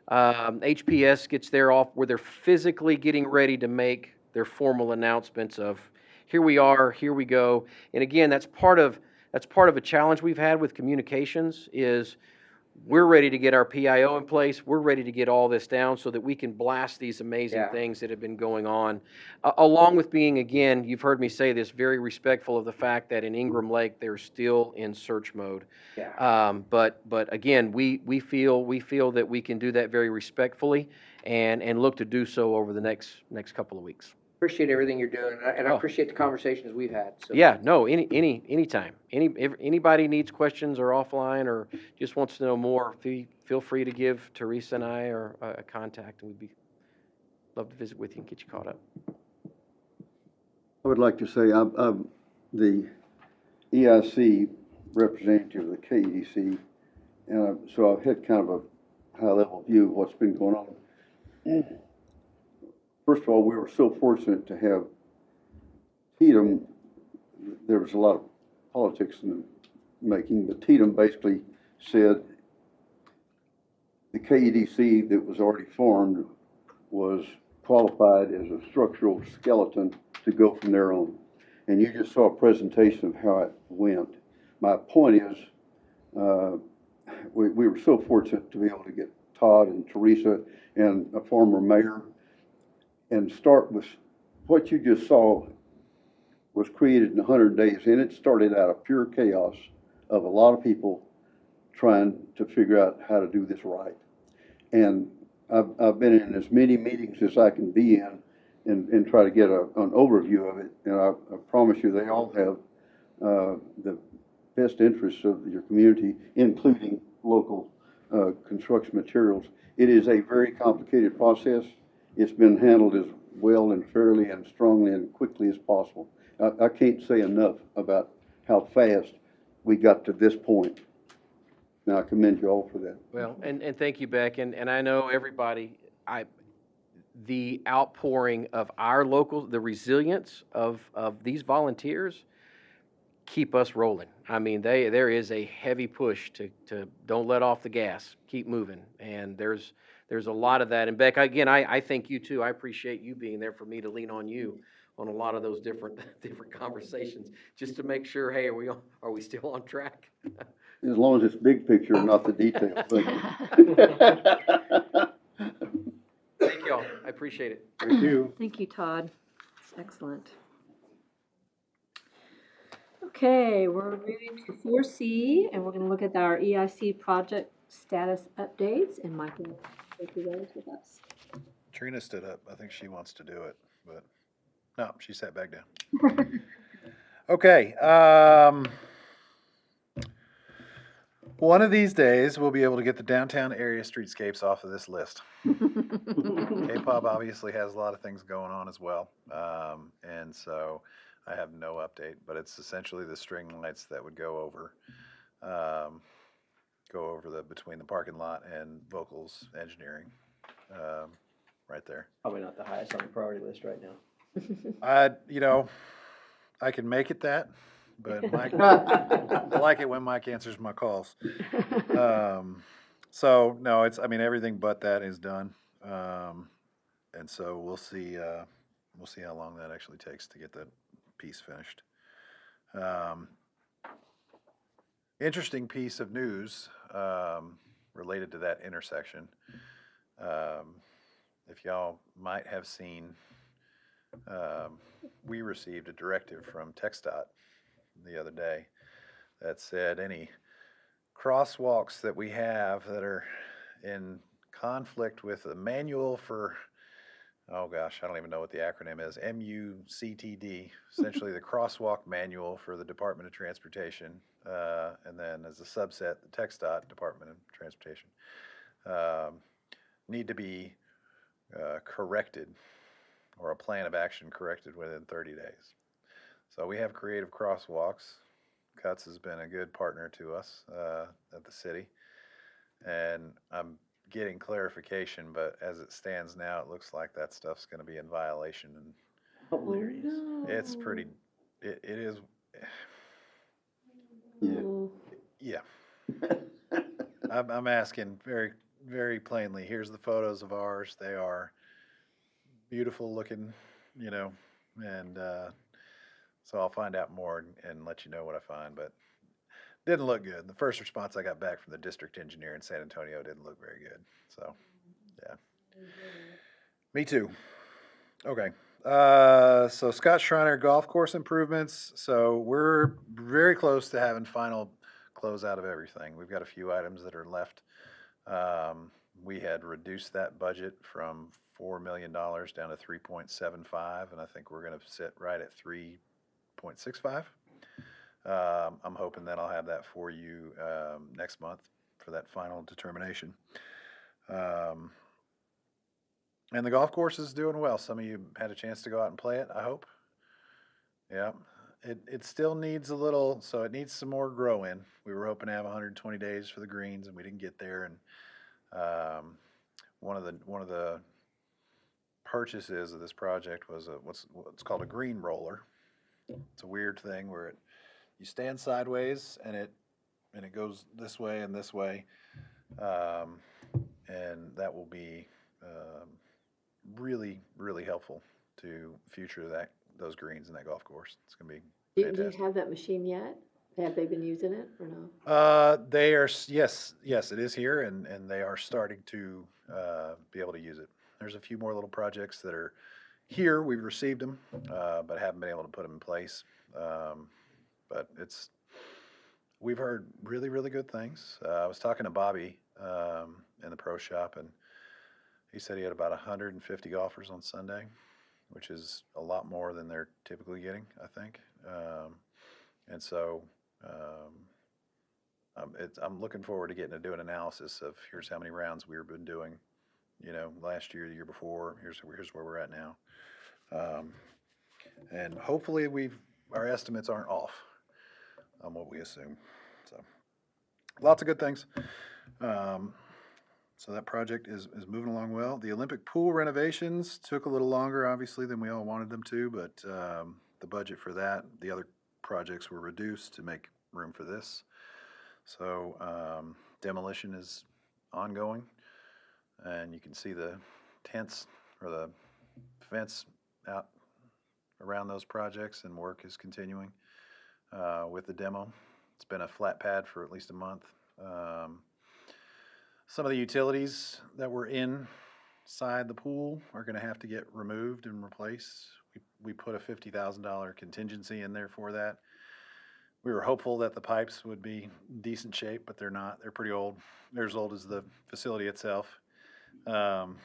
HPS gets where they're physically getting ready to make their formal announcements of, here we are, here we go. And again, that's part of a challenge we've had with communications is we're ready to get our PIO in place. We're ready to get all this down so that we can blast these amazing things that have been going on. Along with being, again, you've heard me say this, very respectful of the fact that in Ingram Lake, they're still in search mode. Yeah. But again, we feel that we can do that very respectfully and look to do so over the next couple of weeks. Appreciate everything you're doing, and I appreciate the conversations we've had. So. Yeah, no, anytime. If anybody needs questions or offline or just wants to know more, feel free to give Teresa and I or a contact, and we'd love to visit with you and get you caught up. I would like to say I'm the EIC representative of the KEDC, and so I've had kind of a high-level view of what's been going on. First of all, we were so fortunate to have Tatum. There was a lot of politics in the making, but Tatum basically said the KEDC that was already formed was qualified as a structural skeleton to go from there on. And you just saw a presentation of how it went. my point is, we were so fortunate to be able to get Todd and Teresa and a former mayor and start with what you just saw was created in 100 days, and it started out of pure chaos of a lot of people trying to figure out how to do this right. And I've been in as many meetings as I can be in and try to get an overview of it. And I promise you, they all have the best interests of your community, including local construction materials. It is a very complicated process. It's been handled as well and fairly and strongly and quickly as possible. I can't say enough about how fast we got to this point. And I commend you all for that. Well, and thank you, Beck, and I know everybody, the outpouring of our local, the resilience of these volunteers keep us rolling. I mean, there is a heavy push to don't let off the gas, keep moving, and there's a lot of that. And Beck, again, I thank you too. I appreciate you being there for me to lean on you on a lot of those different conversations, just to make sure, hey, are we still on track? As long as it's big picture and not the details. Thank y'all. I appreciate it. Thank you. Thank you, Todd. It's excellent. Okay, we're moving to 4C, and we're going to look at our EIC project status updates, and Michael will go through those with us. Trina stood up. I think she wants to do it, but no, she sat back down. Okay. One of these days, we'll be able to get the downtown area streetscapes off of this list. K-Pub obviously has a lot of things going on as well. And so I have no update, but it's essentially the string lights that would go over between the parking lot and Vocals Engineering, right there. Probably not the highest on the priority list right now. I can make it that, but Mike, I like it when Mike answers my calls. So no, everything but that is done. And so we'll see how long that actually takes to get that piece finished. Interesting piece of news, related to that intersection. If y'all might have seen, we received a directive from TxDOT the other day that said any crosswalks that we have that are in conflict with the manual for, oh gosh, I don't even know what the acronym is, MUCTD, essentially the crosswalk manual for the Department of Transportation, and then as a subset, the TxDOT Department of Transportation, need to be corrected, or a plan of action corrected within 30 days. So we have Creative Crosswalks. Cuts has been a good partner to us at the city, and I'm getting clarification, but as it stands now, it looks like that stuff's going to be in violation, and Hilarious. it's pretty. It is. Yeah. I'm asking very, very plainly. Here's the photos of ours. They are beautiful looking, and so I'll find out more and let you know what I find, but didn't look good. The first response I got back from the district engineer in San Antonio didn't look very good. So, yeah. Me too. Okay. So Scott Schreiner golf course improvements. So we're very close to having final closeout of everything. We've got a few items that are left. We had reduced that budget from $4 million down to 3.75, and I think we're going to sit right at 3.65. I'm hoping that I'll have that for you next month for that final determination. And the golf course is doing well. Some of you had a chance to go out and play it, I hope. Yeah. It still needs a little, so it needs some more grow in. We were hoping to have 120 days for the greens, and we didn't get there. And one of the purchases of this project was what's called a green roller. It's a weird thing where you stand sideways and it goes this way and this way, and that will be really, really helpful to future those greens in that golf course. It's going to be Do fantastic. you have that machine yet? Have they been using it or no? They are, yes, it is here, and they are starting to, be able to use it. There's a few more little projects that are here, we've received them, but haven't been able to put them in place. But we've heard really, really good things. I was talking to Bobby, in the pro shop, and he said he had about 150 golfers on Sunday, which is a lot more than they're typically getting, I think. And so, I'm looking forward to getting to do an analysis of here's how many rounds we've been doing, last year, the year before, here's where we're at now. And hopefully our estimates aren't off on what we assume. So, lots of good things. So that project is moving along well. The Olympic pool renovations took a little longer, obviously, than we all wanted them to, but the budget for that, the other projects were reduced to make room for this. So demolition is ongoing, and you can see the tents or the fence out around those projects, and work is continuing with the demo. It's been a flat pad for at least a month. Some of the utilities that were inside the pool are going to have to get removed and replaced. We put a $50,000 contingency in there for that. We were hopeful that the pipes would be in decent shape, but they're not. They're pretty old. They're as old as the facility itself. And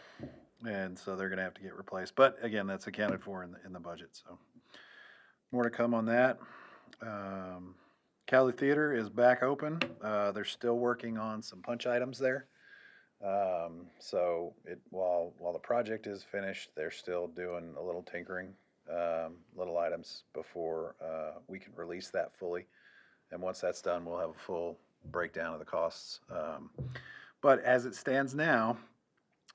so they're going to have to get replaced. But again, that's accounted for in the budget. So more to come on that. Cali Theater is back open. They're still working on some punch items there. So while the project is finished, they're still doing a little tinkering, little items before we can release that fully. And once that's done, we'll have a full breakdown of the costs. But as it stands now,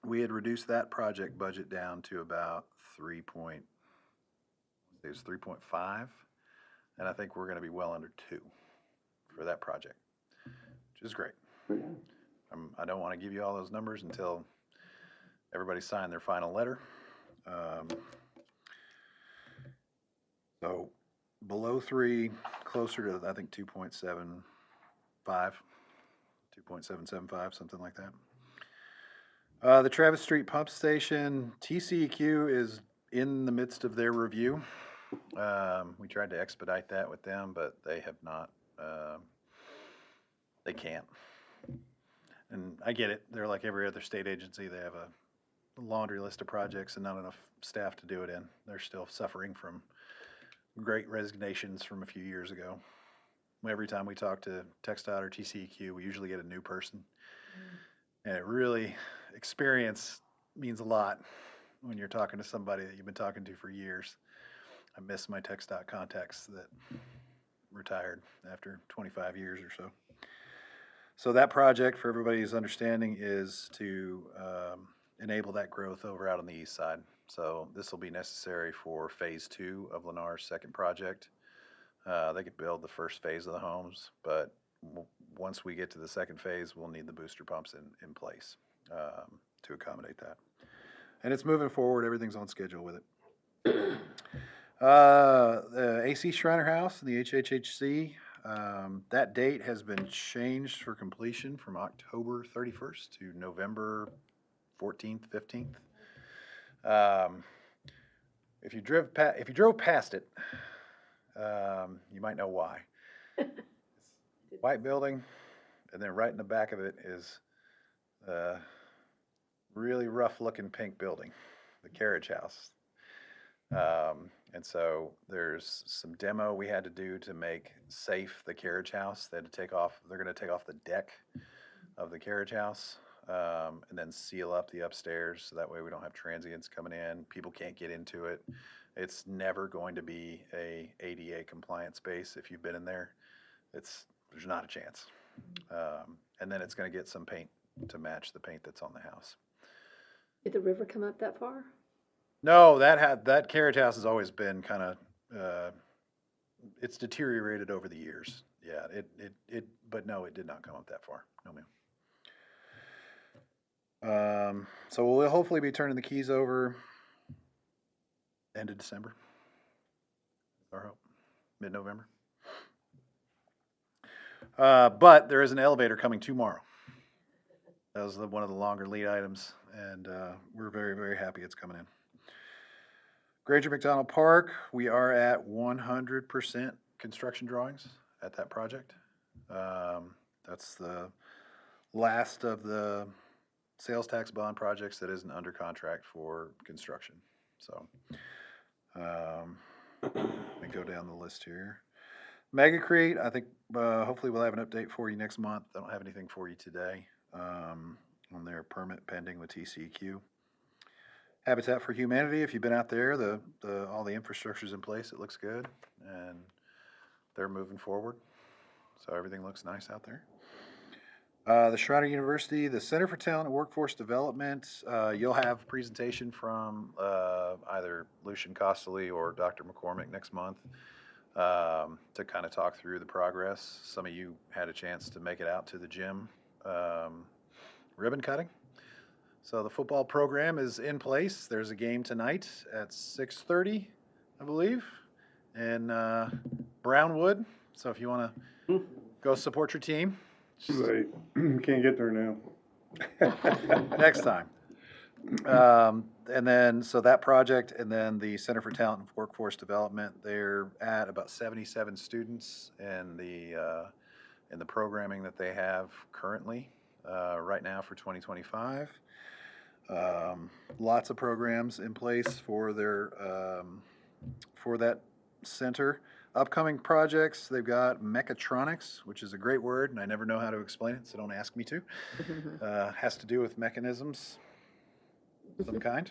we had reduced that project budget down to about 3.5, and I think we're going to be well under 2 for that project, which is great. I don't want to give you all those numbers until everybody signed their final letter. So below 3, closer to, I think, 2.75, 2.775, something like that. The Travis Street Pump Station, TCEQ is in the midst of their review. We tried to expedite that with them, but they have not, they can't. And I get it. They're like every other state agency. They have a laundry list of projects and not enough staff to do it in. They're still suffering from great resignations from a few years ago. Every time we talk to TxDOT or TCEQ, we usually get a new person. And it really, experience means a lot when you're talking to somebody that you've been talking to for years. I miss my TxDOT contacts that retired after 25 years or so. So that project, for everybody's understanding, is to enable that growth over out on the east side. So this will be necessary for phase 2 of Lennar's second project. They could build the first phase of the homes, but once we get to the second phase, we'll need the booster pumps in place to accommodate that. And it's moving forward. Everything's on schedule with it. The AC Shriner House and the HHHC, that date has been changed for completion from October 31st to November 14th, 15th. If you drove past it, you might know why. White building, and then right in the back of it is a really rough-looking pink building, the carriage house. And so there's some demo we had to do to make safe the carriage house. They had to take off, they're going to take off the deck of the carriage house, and then seal up the upstairs so that way we don't have transients coming in. People can't get into it. It's never going to be a ADA compliant space. If you've been in there, there's not a chance. And then it's going to get some paint to match the paint that's on the house. Did the river come up that far? No, that carriage house has always been kind of, it's deteriorated over the years. Yeah, but no, it did not come up that far. No, ma'am. So we'll hopefully be turning the keys over end of December. Our hope, mid-November. But there is an elevator coming tomorrow. That was one of the longer lead items, and we're very, very happy it's coming in. Granger McDonald Park, we are at 100% construction drawings at that project. That's the last of the sales tax bond projects that isn't under contract for construction. So, let me go down the list here. Megacrete, I think, hopefully we'll have an update for you next month. I don't have anything for you today, on their permit pending with TCEQ. Habitat for Humanity, if you've been out there, all the infrastructure's in place, it looks good, and they're moving forward. So everything looks nice out there. The Schreiner University, the Center for Talent and Workforce Development, you'll have a presentation from either Lucian Costly or Dr. McCormick next month to kind of talk through the progress. Some of you had a chance to make it out to the gym ribbon cutting. So the football program is in place. There's a game tonight at 6:30, I believe, in Brownwood. So if you want to go support your team. Right, can't get there now. Next time. And then, so that project, and then the Center for Talent and Workforce Development, they're at about 77 students in the programming that they have currently, right now for 2025. Lots of programs in place for for that center. Upcoming projects, they've got mechatronics, which is a great word, and I never know how to explain it, so don't ask me to. Has to do with mechanisms of some kind.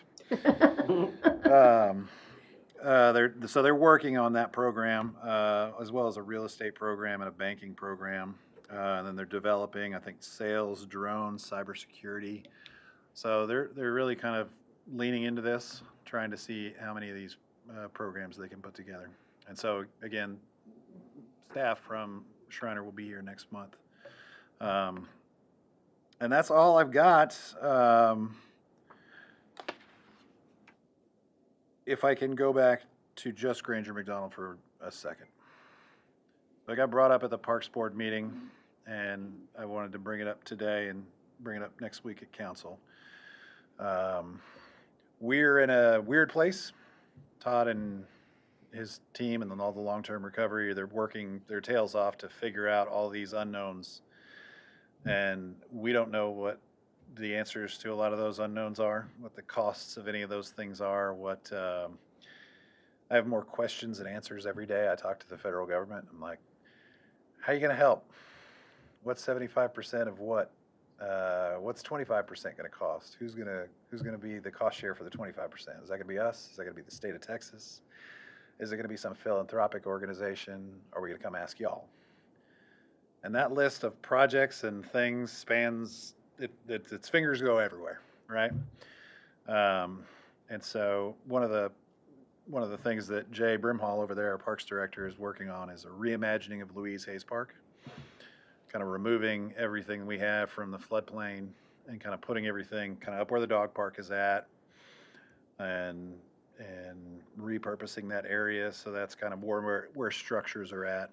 They're working on that program, as well as a real estate program and a banking program. And then they're developing, I think, sales, drones, cybersecurity. So they're really kind of leaning into this, trying to see how many of these programs they can put together. And so, again, staff from Schreiner will be here next month. And that's all I've got. If I can go back to just Granger McDonald for a second. I got brought up at the Parks Board meeting, and I wanted to bring it up today and bring it up next week at council. We're in a weird place. Todd and his team and then all the long-term recovery, they're working their tails off to figure out all these unknowns. And we don't know what the answers to a lot of those unknowns are, what the costs of any of those things are, I have more questions than answers every day. I talk to the federal government. I'm like, how are you going to help? What's 75% of what? What's 25% going to cost? Who's going to be the cost share for the 25%? Is that going to be us? Is that going to be the state of Texas? Is it going to be some philanthropic organization? Are we going to come ask y'all? And that list of projects and things spans, its fingers go everywhere, right? And so one of the things that Jay Brimhall over there, our Parks Director, is working on is a reimagining of Louise Hayes Park, kind of removing everything we have from the floodplain and kind of putting everything kind of up where the dog park is at, and repurposing that area. So that's kind of where structures are at.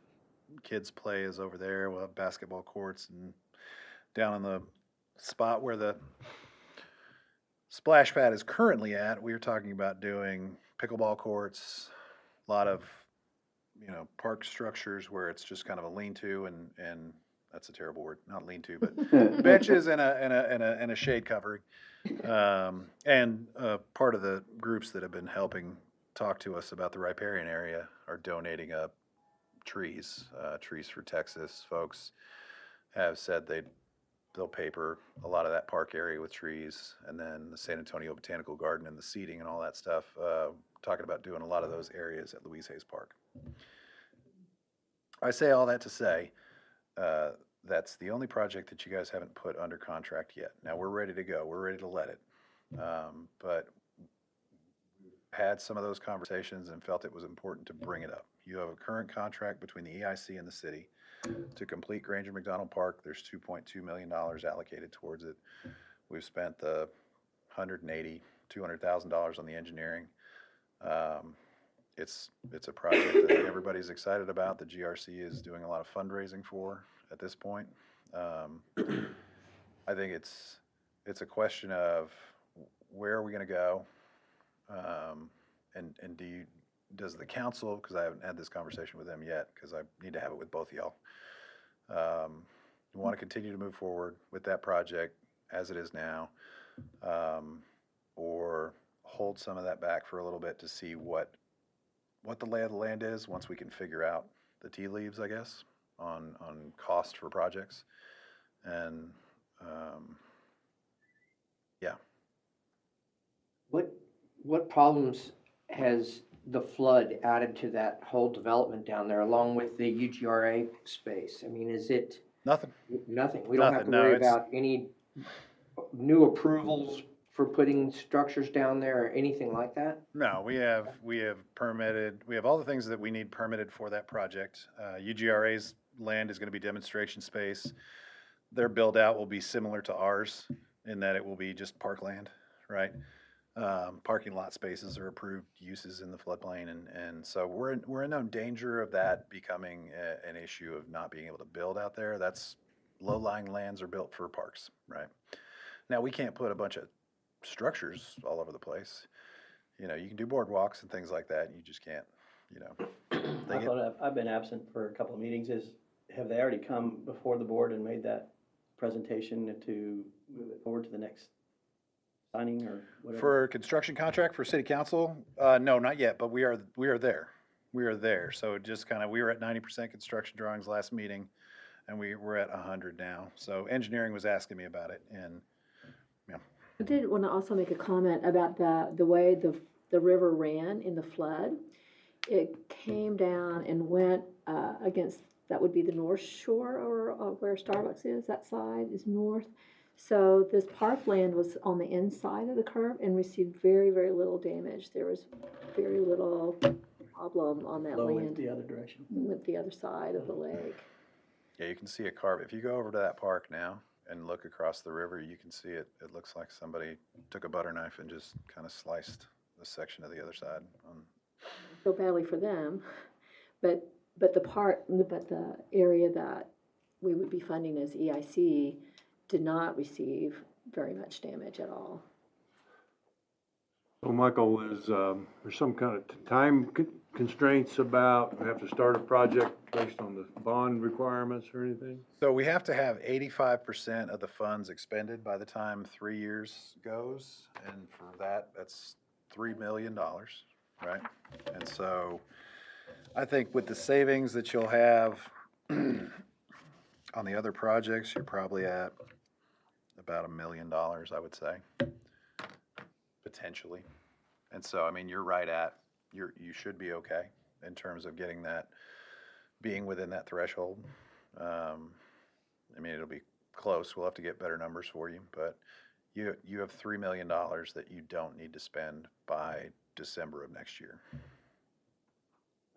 Kids play is over there. We'll have basketball courts, and down in the spot where the splash pad is currently at, we were talking about doing pickleball courts, a lot of, park structures where it's just kind of a lean-to, and that's a terrible word, not lean-to, but benches and a shade covering. And part of the groups that have been helping talk to us about the riparian area are donating up trees. Trees for Texas folks have said they'll paper a lot of that park area with trees, and then the San Antonio Botanical Garden and the seating and all that stuff, talking about doing a lot of those areas at Louise Hayes Park. I say all that to say, that's the only project that you guys haven't put under contract yet. Now we're ready to go. We're ready to let it. But had some of those conversations and felt it was important to bring it up. You have a current contract between the EIC and the city to complete Granger McDonald Park. There's $2.2 million allocated towards it. We've spent the $200,000 on the engineering. it's a project that everybody's excited about. The GRC is doing a lot of fundraising for at this point. I think it's a question of where are we gonna go? And does the council, because I haven't had this conversation with them yet, because I need to have it with both of y'all. Want to continue to move forward with that project as it is now, or hold some of that back for a little bit to see what the lay of the land is once we can figure out the tea leaves, I guess, on cost for projects. And, yeah. What problems has the flood added to that whole development down there, along with the UGRA space? I mean, is it Nothing. nothing? We don't have to Nothing, no, worry it's- about any new approvals for putting structures down there or anything like that? No, we have permitted, we have all the things that we need permitted for that project. UGRA's land is gonna be demonstration space. Their build out will be similar to ours in that it will be just parkland, right? Parking lot spaces are approved uses in the floodplain, and so we're in no danger of that becoming an issue of not being able to build out there. That's, low-lying lands are built for parks, right? Now, we can't put a bunch of structures all over the place. You know, you can do boardwalks and things like that, and you just can't, you know. they I get- thought I've been absent for a couple of meetings. Have they already come before the board and made that presentation to move it forward to the next signing or whatever? For construction contract for city council, no, not yet, but we are there. We are there. So it just kind of, we were at 90% construction drawings last meeting, and we're at 100 now. So engineering was asking me about it, and I did want to also make a comment about the way the river ran in the flood. It came down and went against, that would be the north shore, or where Starbucks is, that side is north. So this parkland was on the inside of the curve and received very, very little damage. There was very little problem on that Flow went land. the other direction. Went the other side of the lake. yeah, you can see a carve. If you go over to that park now and look across the river, you can see it. It looks like somebody took a butter knife and just kind of sliced the section of the other side. So badly for them, but the area that we would be funding as EIC did not receive very much damage at all. So Michael, there's some kind of time constraints about, we have to start a project based on the bond requirements or anything? So we have to have 85% of the funds expended by the time 3 years goes, and for that, that's $3 million, right? And so I think with the savings that you'll have on the other projects, you're probably at about $1 million, I would say, potentially. And so, I mean, you're right at, you should be okay in terms of getting that, being within that threshold. I mean, it'll be close. We'll have to get better numbers for you, but you have $3 million that you don't need to spend by December of next year.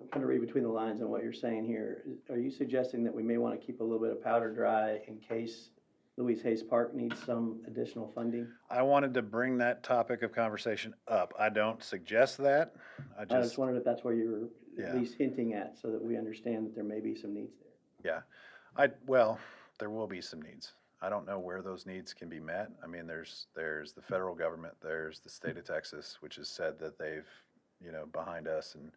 I'm trying to read between the lines on what you're saying here. Are you suggesting that we may want to keep a little bit of powder dry in case Louise Hayes Park needs some additional funding? I wanted to bring that topic of conversation up. I don't suggest that. I I just, just wondered if that's where you're Yeah. at least hinting at, so that we understand that there may be some needs there. well, there will be some needs. I don't know where those needs can be met. I mean, there's the federal government, there's the state of Texas, which has said that they've, behind us, and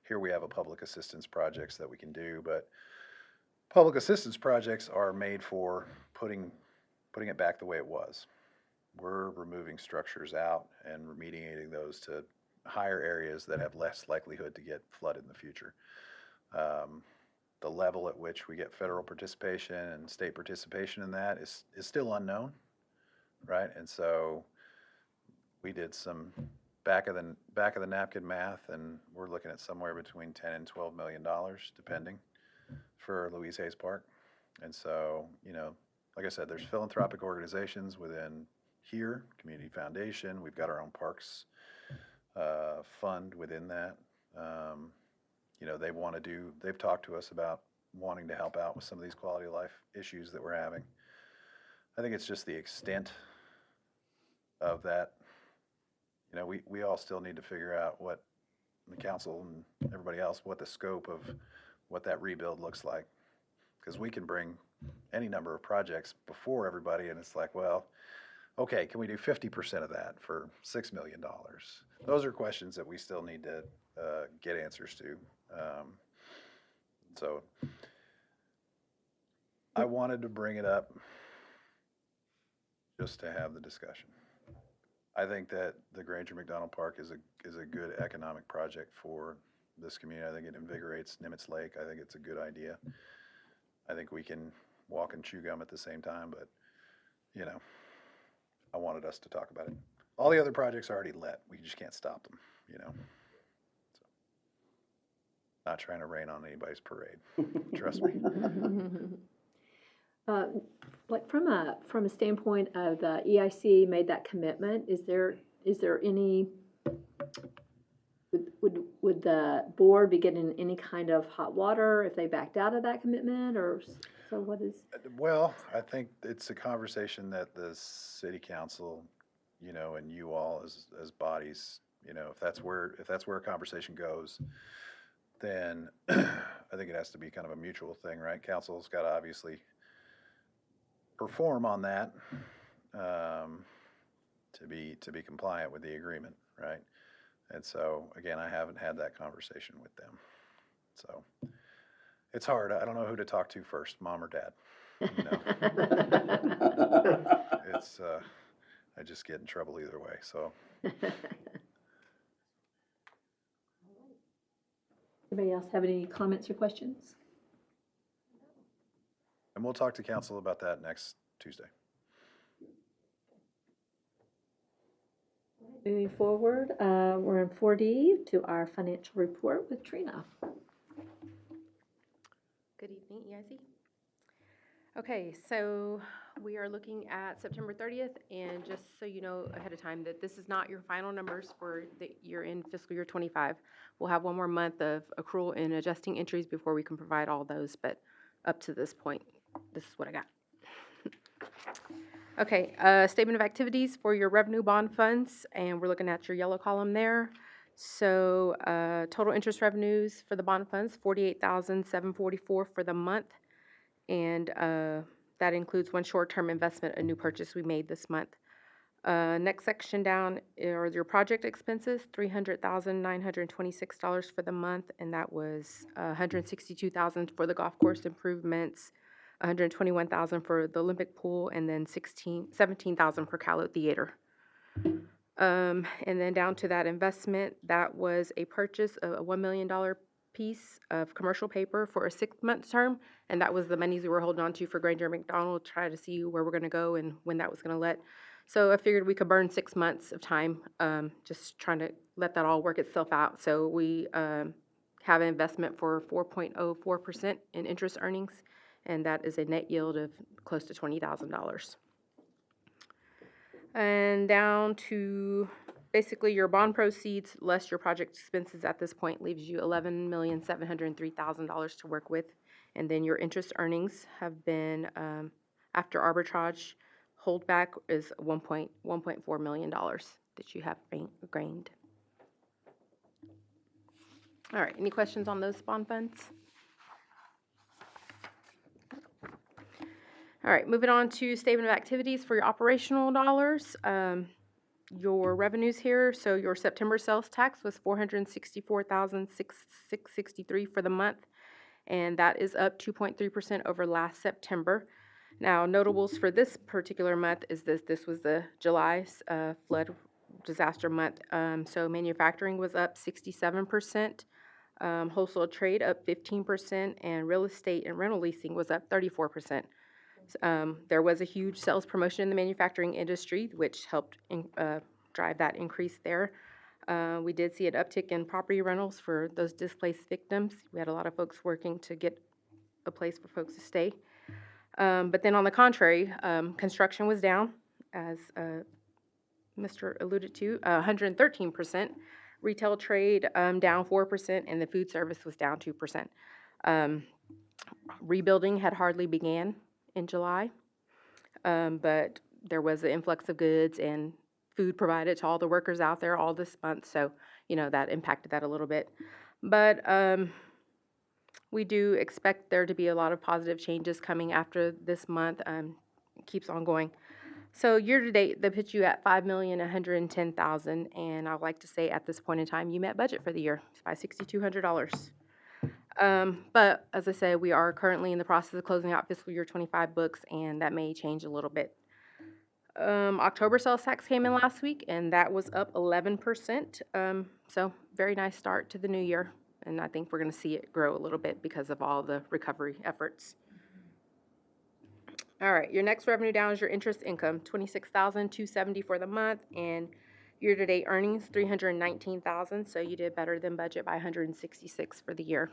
here we have a public assistance projects that we can do, but public assistance projects are made for putting it back the way it was. We're removing structures out and remediating those to higher areas that have less likelihood to get flooded in the future. The level at which we get federal participation and state participation in that is still unknown, right? And so we did some back of the napkin math, and we're looking at somewhere between $10 and $12 million, depending, for Louise Hayes Park. And so, like I said, there's philanthropic organizations within here, Community Foundation. We've got our own parks fund within that. They've talked to us about wanting to help out with some of these quality of life issues that we're having. I think it's just the extent of that. We all still need to figure out what the council and everybody else what the scope of what that rebuild looks like. Because we can bring any number of projects before everybody, and it's like, well, okay, can we do 50% of that for $6 million? Those are questions that we still need to get answers to. So I wanted to bring it up just to have the discussion. I think that the Granger McDonald Park is a good economic project for this community. I think it invigorates Nimitz Lake. I think it's a good idea. I think we can walk and chew gum at the same time, but, you know, I wanted us to talk about it. All the other projects are already let. We just can't stop them, you know? So, not trying to rain on anybody's parade, trust me. Like from a standpoint of the EIC made that commitment, is there any, would the board be getting any kind of hot water if they backed out of that commitment, or so what is? Well, I think it's a conversation that the city council, you know, and you all as bodies, you know, if that's where a conversation goes, then I think it has to be kind of a mutual thing, right? Council's got to obviously perform on that to be compliant with the agreement, right? And so again, I haven't had that conversation with them, so it's hard. I don't know who to talk to first, mom or dad. You know, it's I just get in trouble either way. So Anybody else have any comments or questions? and we'll talk to council about that next Tuesday. Moving forward, we're in 4D to our financial report with Trina. Good evening, EIC. Okay, so we are looking at September 30th, and just so you know ahead of time that this is not your final numbers for the year in fiscal year 25. We'll have one more month of accrual and adjusting entries before we can provide all those, but up to this point, this is what I got. Okay, statement of activities for your revenue bond funds, and we're looking at your yellow column there. So total interest revenues for the bond funds, $48,744 for the month, and that includes one short-term investment, a new purchase we made this month. Next section down are your project expenses, $300,926 for the month, and that was $162,000 for the golf course improvements, $121,000 for the Olympic pool, and then $17,000 for Callow Theater. And then down to that investment, that was a purchase of a $1 million piece of commercial paper for a 6-month term, and that was the monies we were holding on to for Granger McDonald, try to see where we're going to go and when that was going to let. So I figured we could burn 6 months of time, just trying to let that all work itself out. So we have an investment for 4.04% in interest earnings, and that is a net yield of close to $20,000. And down to basically your bond proceeds less your project expenses at this point leaves you $11,703,000 to work with. And then your interest earnings have been, after arbitrage, holdback is $1.4 million that you have gained. All right, any questions on those bond funds? All right, moving on to statement of activities for your operational dollars. Your revenues here, so your September sales tax was $464,663 for the month, and that is up 2.3% over last September. Now, notables for this particular month is this was the July flood disaster month. So manufacturing was up 67%, wholesale trade up 15%, and real estate and rental leasing was up 34%. There was a huge sales promotion in the manufacturing industry, which helped drive that increase there. We did see an uptick in property rentals for those displaced victims. We had a lot of folks working to get a place for folks to stay. But then on the contrary, construction was down, as Mr. alluded to, 113%. Retail trade down 4%, and the food service was down 2%. Rebuilding had hardly began in July, but there was an influx of goods and food provided to all the workers out there all this month, so that impacted that a little bit. But we do expect there to be a lot of positive changes coming after this month. Keeps on going. So year-to-date, that puts you at $5,110,000, and I'd like to say at this point in time, you met budget for the year by $6,200. But as I said, we are currently in the process of closing out fiscal year 25 books, and that may change a little bit. October sales tax came in last week, and that was up 11%. So very nice start to the new year, and I think we're going to see it grow a little bit because of all the recovery efforts. All right, your next revenue down is your interest income, $26,270 for the month, and year-to-date earnings, $319,000. So you did better than budget by $166 for the year.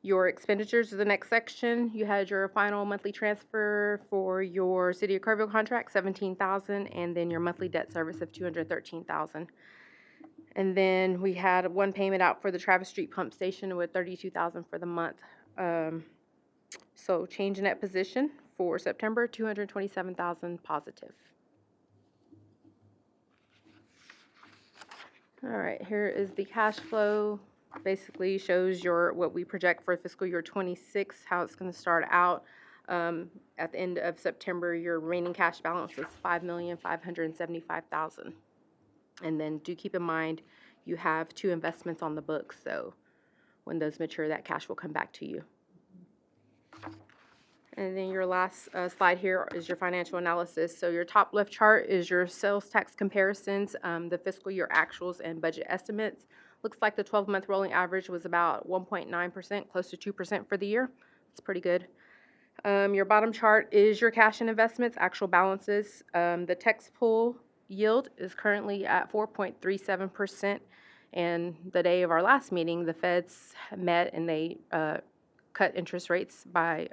Your expenditures are the next section. You had your final monthly transfer for your City of Kerrville contract, $17,000, and then your monthly debt service of $213,000. And then we had one payment out for the Travis Street pump station with $32,000 for the month. So change in net position for September, $227,000 positive. All right, here is the cash flow. Basically shows what we project for fiscal year 26, how it's going to start out. At the end of September, your remaining cash balance was $5,575,000. And then do keep in mind, you have 2 investments on the books, so when those mature, that cash will come back to you. And then your last slide here is your financial analysis. So your top left chart is your sales tax comparisons, the fiscal year actuals and budget estimates. Looks like the 12-month rolling average was about 1.9%, close to 2% for the year. It's pretty good. Your bottom chart is your cash and investments, actual balances. The tax pool yield is currently at 4.37%. And the day of our last meeting, the feds met and they cut interest rates by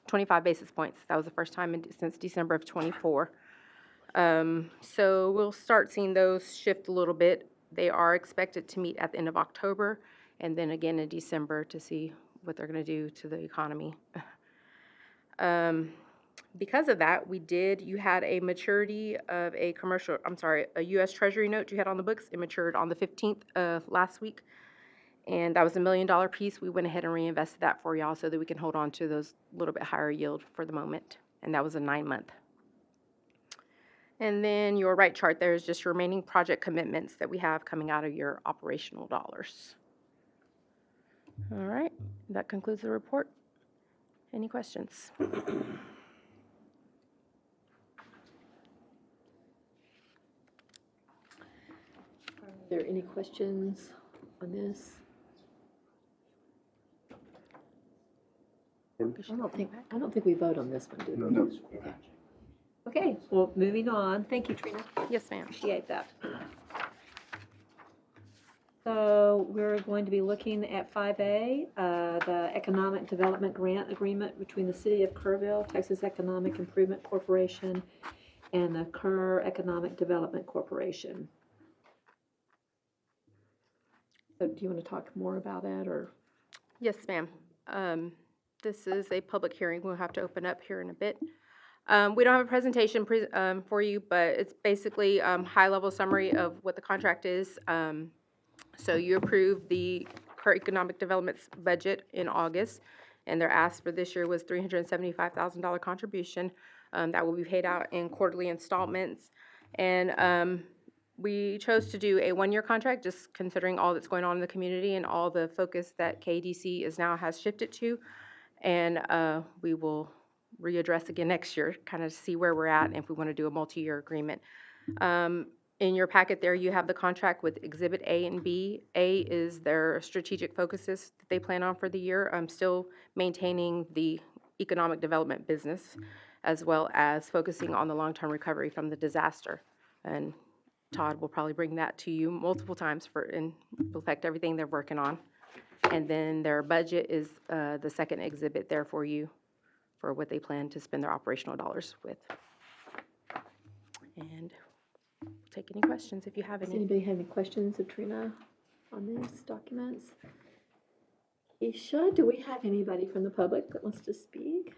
25 basis points. That was the first time since December of 24. So we'll start seeing those shift a little bit. They are expected to meet at the end of October and then again in December to see what they're going to do to the economy. Because of that, you had a maturity of a U.S. Treasury note you had on the books. It matured on the 15th of last week. And that was $1 million piece. We went ahead and reinvested that for y'all so that we can hold on to those little bit higher yield for the moment. And that was a 9-month. And then your right chart there is just your remaining project commitments that we have coming out of your operational dollars. All right, that concludes the report. Any questions? Are there any questions on this? I don't think we vote on this one, do we? No. Okay, well, moving on. Thank you, Trina. Yes, ma'am. Appreciate that. So we're going to be looking at 5A, the Economic Development Grant Agreement between the City of Kerrville, Texas Economic Improvement Corporation, and the Kerr Economic Development Corporation. So do you want to talk more about that, or? Yes, ma'am. This is a public hearing. We'll have to open up here in a bit. We don't have a presentation for you, but it's basically high-level summary of what the contract is. So you approved the Kerr Economic Development's budget in August, and their ask for this year was $375,000 contribution. That will be paid out in quarterly installments. And we chose to do a 1-year contract, just considering all that's going on in the community and all the focus that KDC has shifted to. And we will readdress again next year, kind of see where we're at and if we want to do a multi-year agreement. In your packet there, you have the contract with Exhibit A and B. A is their strategic focuses that they plan on for the year. Still maintaining the economic development business, as well as focusing on the long-term recovery from the disaster. And Todd will probably bring that to you multiple times and affect everything they're working on. And then their budget is the second exhibit there for you for what they plan to spend their operational dollars with. And we'll take any questions if you have Does any. anybody have any questions of Trina on these documents? Isha, do we have anybody from the public that wants to speak?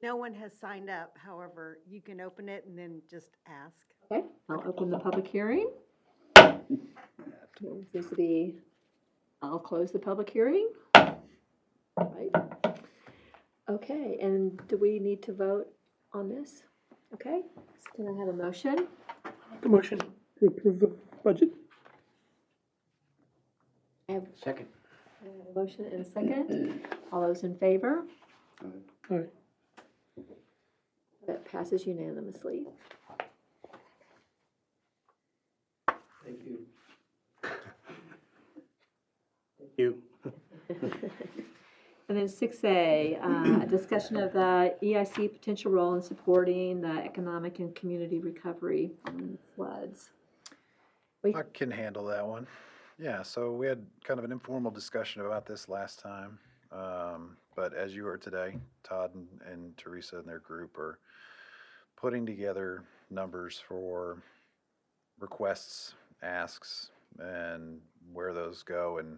No one has signed up, however, you can open it and then just ask. Okay, I'll open the public hearing. There seems to be, I'll close the public hearing. Right. Okay, and do we need to vote on this? Okay, so can I have a motion? The motion to approve the budget. I have Second. a motion and a second. All those in favor? All right. That passes unanimously. Thank you. You. And then 6A, a discussion of the EIC potential role in supporting the economic and community recovery from floods. I can handle that one. Yeah, so we had kind of an informal discussion about this last time. But as you heard today, Todd and Teresa and their group are putting together numbers for requests, asks, and where those go and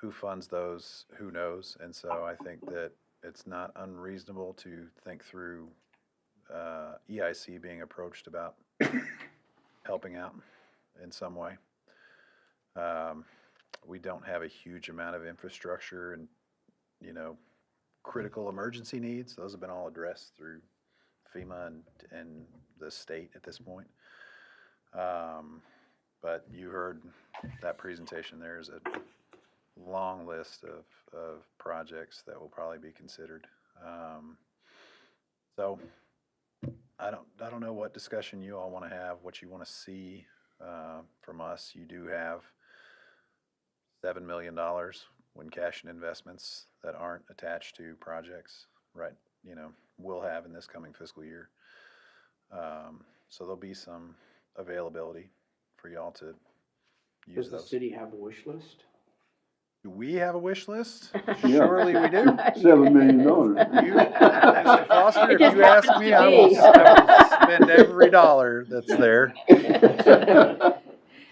who funds those, who knows. And so I think that it's not unreasonable to think through EIC being approached about helping out in some way. We don't have a huge amount of infrastructure and, critical emergency needs. Those have been all addressed through FEMA and the state at this point. But you heard that presentation. There's a long list of projects that will probably be considered. So I don't know what discussion you all want to have, what you want to see from us. You do have $7 million when cash and investments that aren't attached to projects, right? We'll have in this coming fiscal year. So there'll be some availability for y'all to use Does the those. city have a wish list? Do we have a wish list? Yeah. Surely we do. $7 million. You, Mr. Foster, It if just you ask happens me, to I will be. spend every dollar that's there.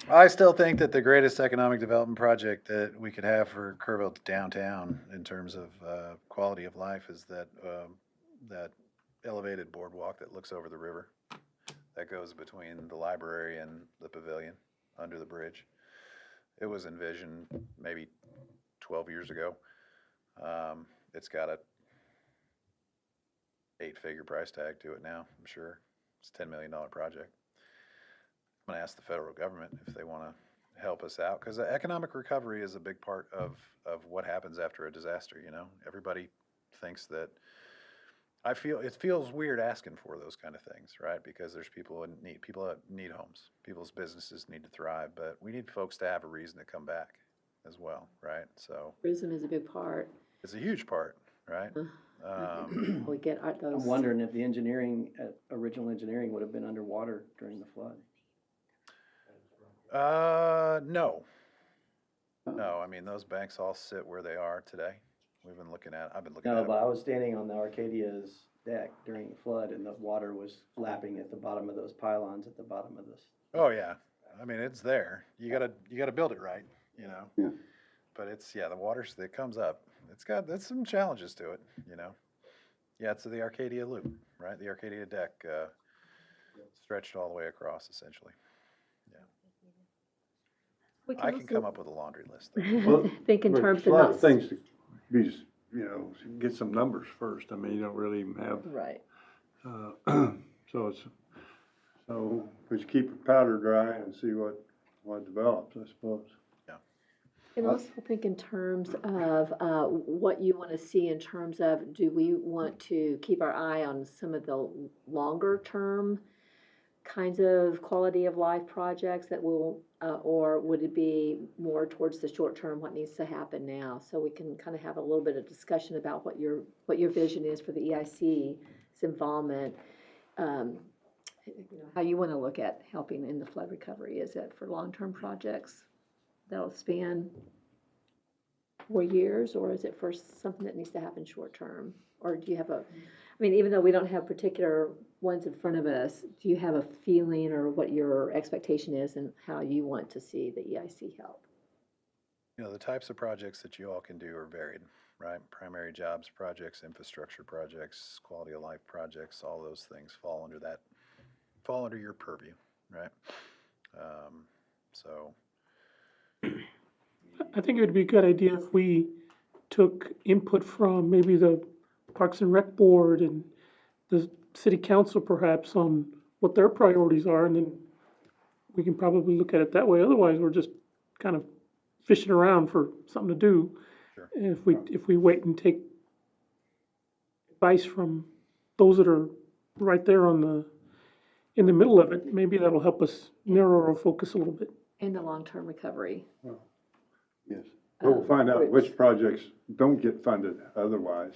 I still think that the greatest economic development project that we could have for Kerrville downtown in terms of quality of life is that elevated boardwalk that looks over the river that goes between the library and the pavilion under the bridge. It was envisioned maybe 12 years ago. It's got a 8-figure price tag to it now, I'm sure. It's a $10 million project. I'm going to ask the federal government if they want to help us out, because economic recovery is a big part of what happens after a disaster. Everybody thinks that. It feels weird asking for those kind of things, right? Because there's people that need homes, people's businesses need to thrive, but we need folks to have a reason to come back as well, right? So Tourism is a big part. it's a huge part, right? We get those. I'm wondering if the original engineering would have been underwater during the flood. No. No, I mean, those banks all sit where they are today. I've been looking at No, it. but I was standing on the Arcadia's deck during the flood and the water was lapping at the bottom of those pylons at the bottom of this. Oh, yeah. I mean, it's there. You gotta build it right, Yeah. But the water that comes up, there's some challenges to it, Yeah, it's the Arcadia Loop, right? The Arcadia deck, stretched all the way across essentially. We I can also come up with a laundry list. Well, Think in but terms of a lot not. of things to be, get some numbers first. I mean, you don't really even have, Right. so we just keep your powder dry and see what develops, I suppose. And also think in terms of what you want to see in terms of, do we want to keep our eye on some of the longer term kinds of quality of life projects that will, or would it be more towards the short term, what needs to happen now? So we can kind of have a little bit of discussion about what your vision is for the EIC's involvement. How you want to look at helping in the flood recovery. Is it for long-term projects that'll span 4 years, or is it for something that needs to happen short-term? Or do you have even though we don't have particular ones in front of us, do you have a feeling or what your expectation is and how you want to see the EIC help? You know, the types of projects that you all can do are varied, right? Primary jobs projects, infrastructure projects, quality of life projects, all those things fall under your purview, right? So, I think it would be a good idea if we took input from maybe the Parks and Rec Board and the city council perhaps on what their priorities are, and then we can probably look at it that way. Otherwise, we're just kind of fishing around for something to do. Sure. And if we wait and take advice from those that are right there in the middle of it, maybe that'll help us narrow our focus a little bit. In the long-term recovery. Yes. We'll find out groups. which projects don't get funded otherwise.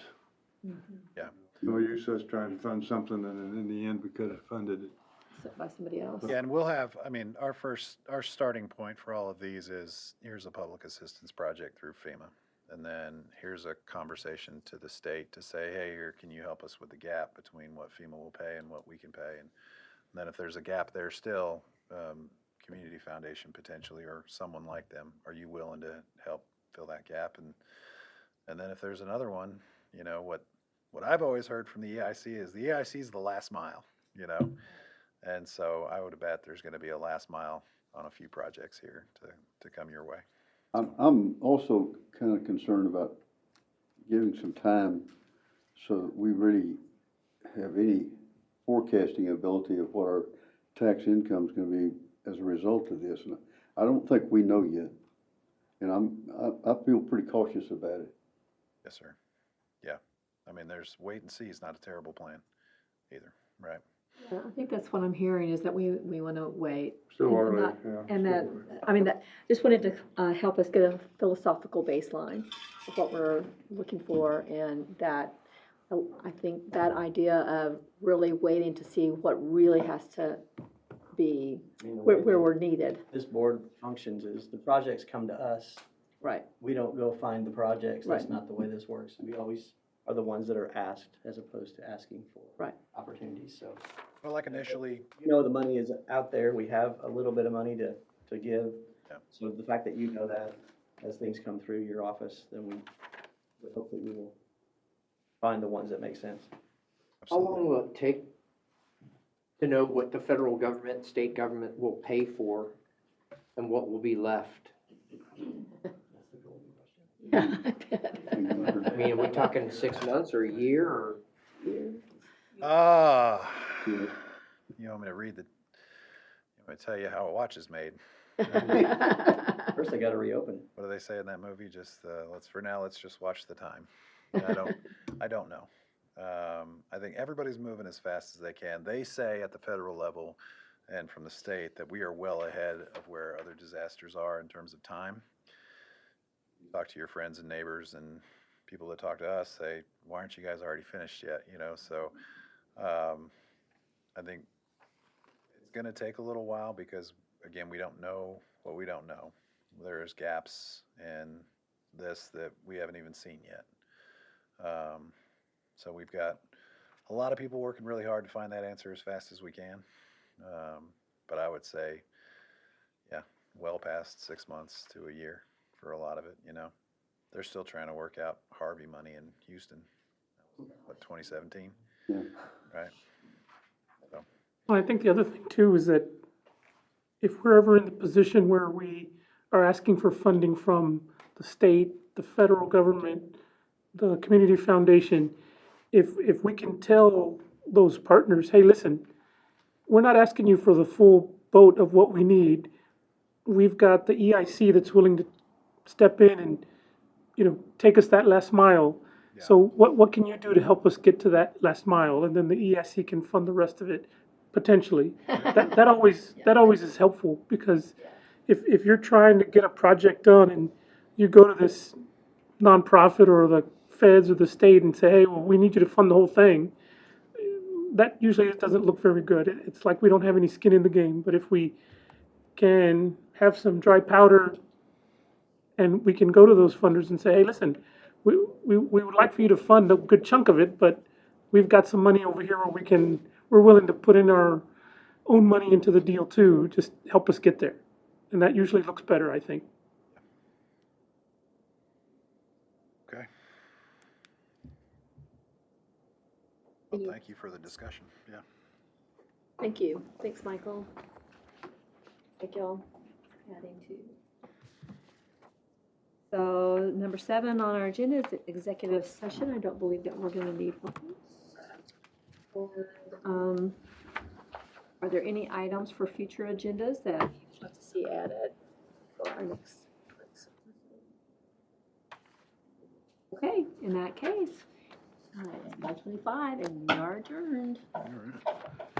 yeah. No use us trying to fund something and then in the end, we could have funded it. By somebody else. Yeah, and we'll have, I mean, our starting point for all of these is, here's a public assistance project through FEMA. And then here's a conversation to the state to say, hey, here, can you help us with the gap between what FEMA will pay and what we can pay? And then if there's a gap there still, Community Foundation potentially, or someone like them, are you willing to help fill that gap? And then if there's another one, you know, what I've always heard from the EIC is the last mile, you know? And so I would bet there's gonna be a last mile on a few projects here to come your way. I'm also kind of concerned about giving some time so that we really have any forecasting ability of what our tax income is going to be as a result of this. And I don't think we know yet. And I feel pretty cautious about it. Yes, sir. Yeah. I mean, there's wait and see is not a terrible plan either, right? Yeah, I think that's what I'm hearing, is that we want to wait. Still And early, not- yeah. And still that, early. I mean, that, just wanted to help us get a philosophical baseline of what we're looking for, and that, I think that idea of really waiting to see what really has to be, I mean, the where way we're needed. this board functions is the projects come to us. Right. We don't go find the projects. That's Right. not the way this works. We always are the ones that are asked as opposed to asking for Right. opportunities, so. Well, like initially, You know, the money is out there. We have a little bit of money to give. Yeah. So the fact that you know that as things come through your office, then hopefully we will find the ones that make sense. How long will it take to know what the federal government, state government will pay for and what will be left? Yeah, I bet. I mean, are we talking 6 months or a year or? you want me to read you want me to tell you how a watch is made? First, I gotta reopen. What do they say in that movie? Just, let's just watch the time. I don't know. I think everybody's moving as fast as they can. They say at the federal level and from the state that we are well ahead of where other disasters are in terms of time. Talk to your friends and neighbors and people that talk to us say, why aren't you guys already finished yet? You know, so I think it's going to take a little while because, again, we don't know what we don't know. There's gaps in this that we haven't even seen yet. So we've got a lot of people working really hard to find that answer as fast as we can. But I would say, yeah, well past 6 months to a year for a lot of it, you know. They're still trying to work out Harvey money in Houston, what, 2017? Yeah. Right? So, Well, I think the other thing too is that if we're ever in the position where we are asking for funding from the state, the federal government, the community foundation, if we can tell those partners, hey, listen, we're not asking you for the full boat of what we need. We've got the EIC that's willing to step in and, you know, take us that last mile. Yeah. So what can you do to help us get to that last mile? And then the EIC can fund the rest of it, potentially. That always is helpful, because if you're trying to get a project done and you go to this nonprofit or the feds or the state and say, hey, well, we need you to fund the whole thing, that usually doesn't look very good. It's like we don't have any skin in the game. But if we can have some dry powder and we can go to those funders and say, hey, listen, we would like for you to fund a good chunk of it, but we've got some money over here where we're willing to put in our own money into the deal too, just help us get there. And that usually looks better, I think. Well, thank you for the discussion, yeah. Thank you. Thanks, Michael. Thank y'all. Adding to. So number 7 on our agenda is executive session. I don't believe that we're gonna need one. And, are there any items for future agendas that you'd like to see added for our next? Okay, in that case, it's 5:25 and we are adjourned. All right.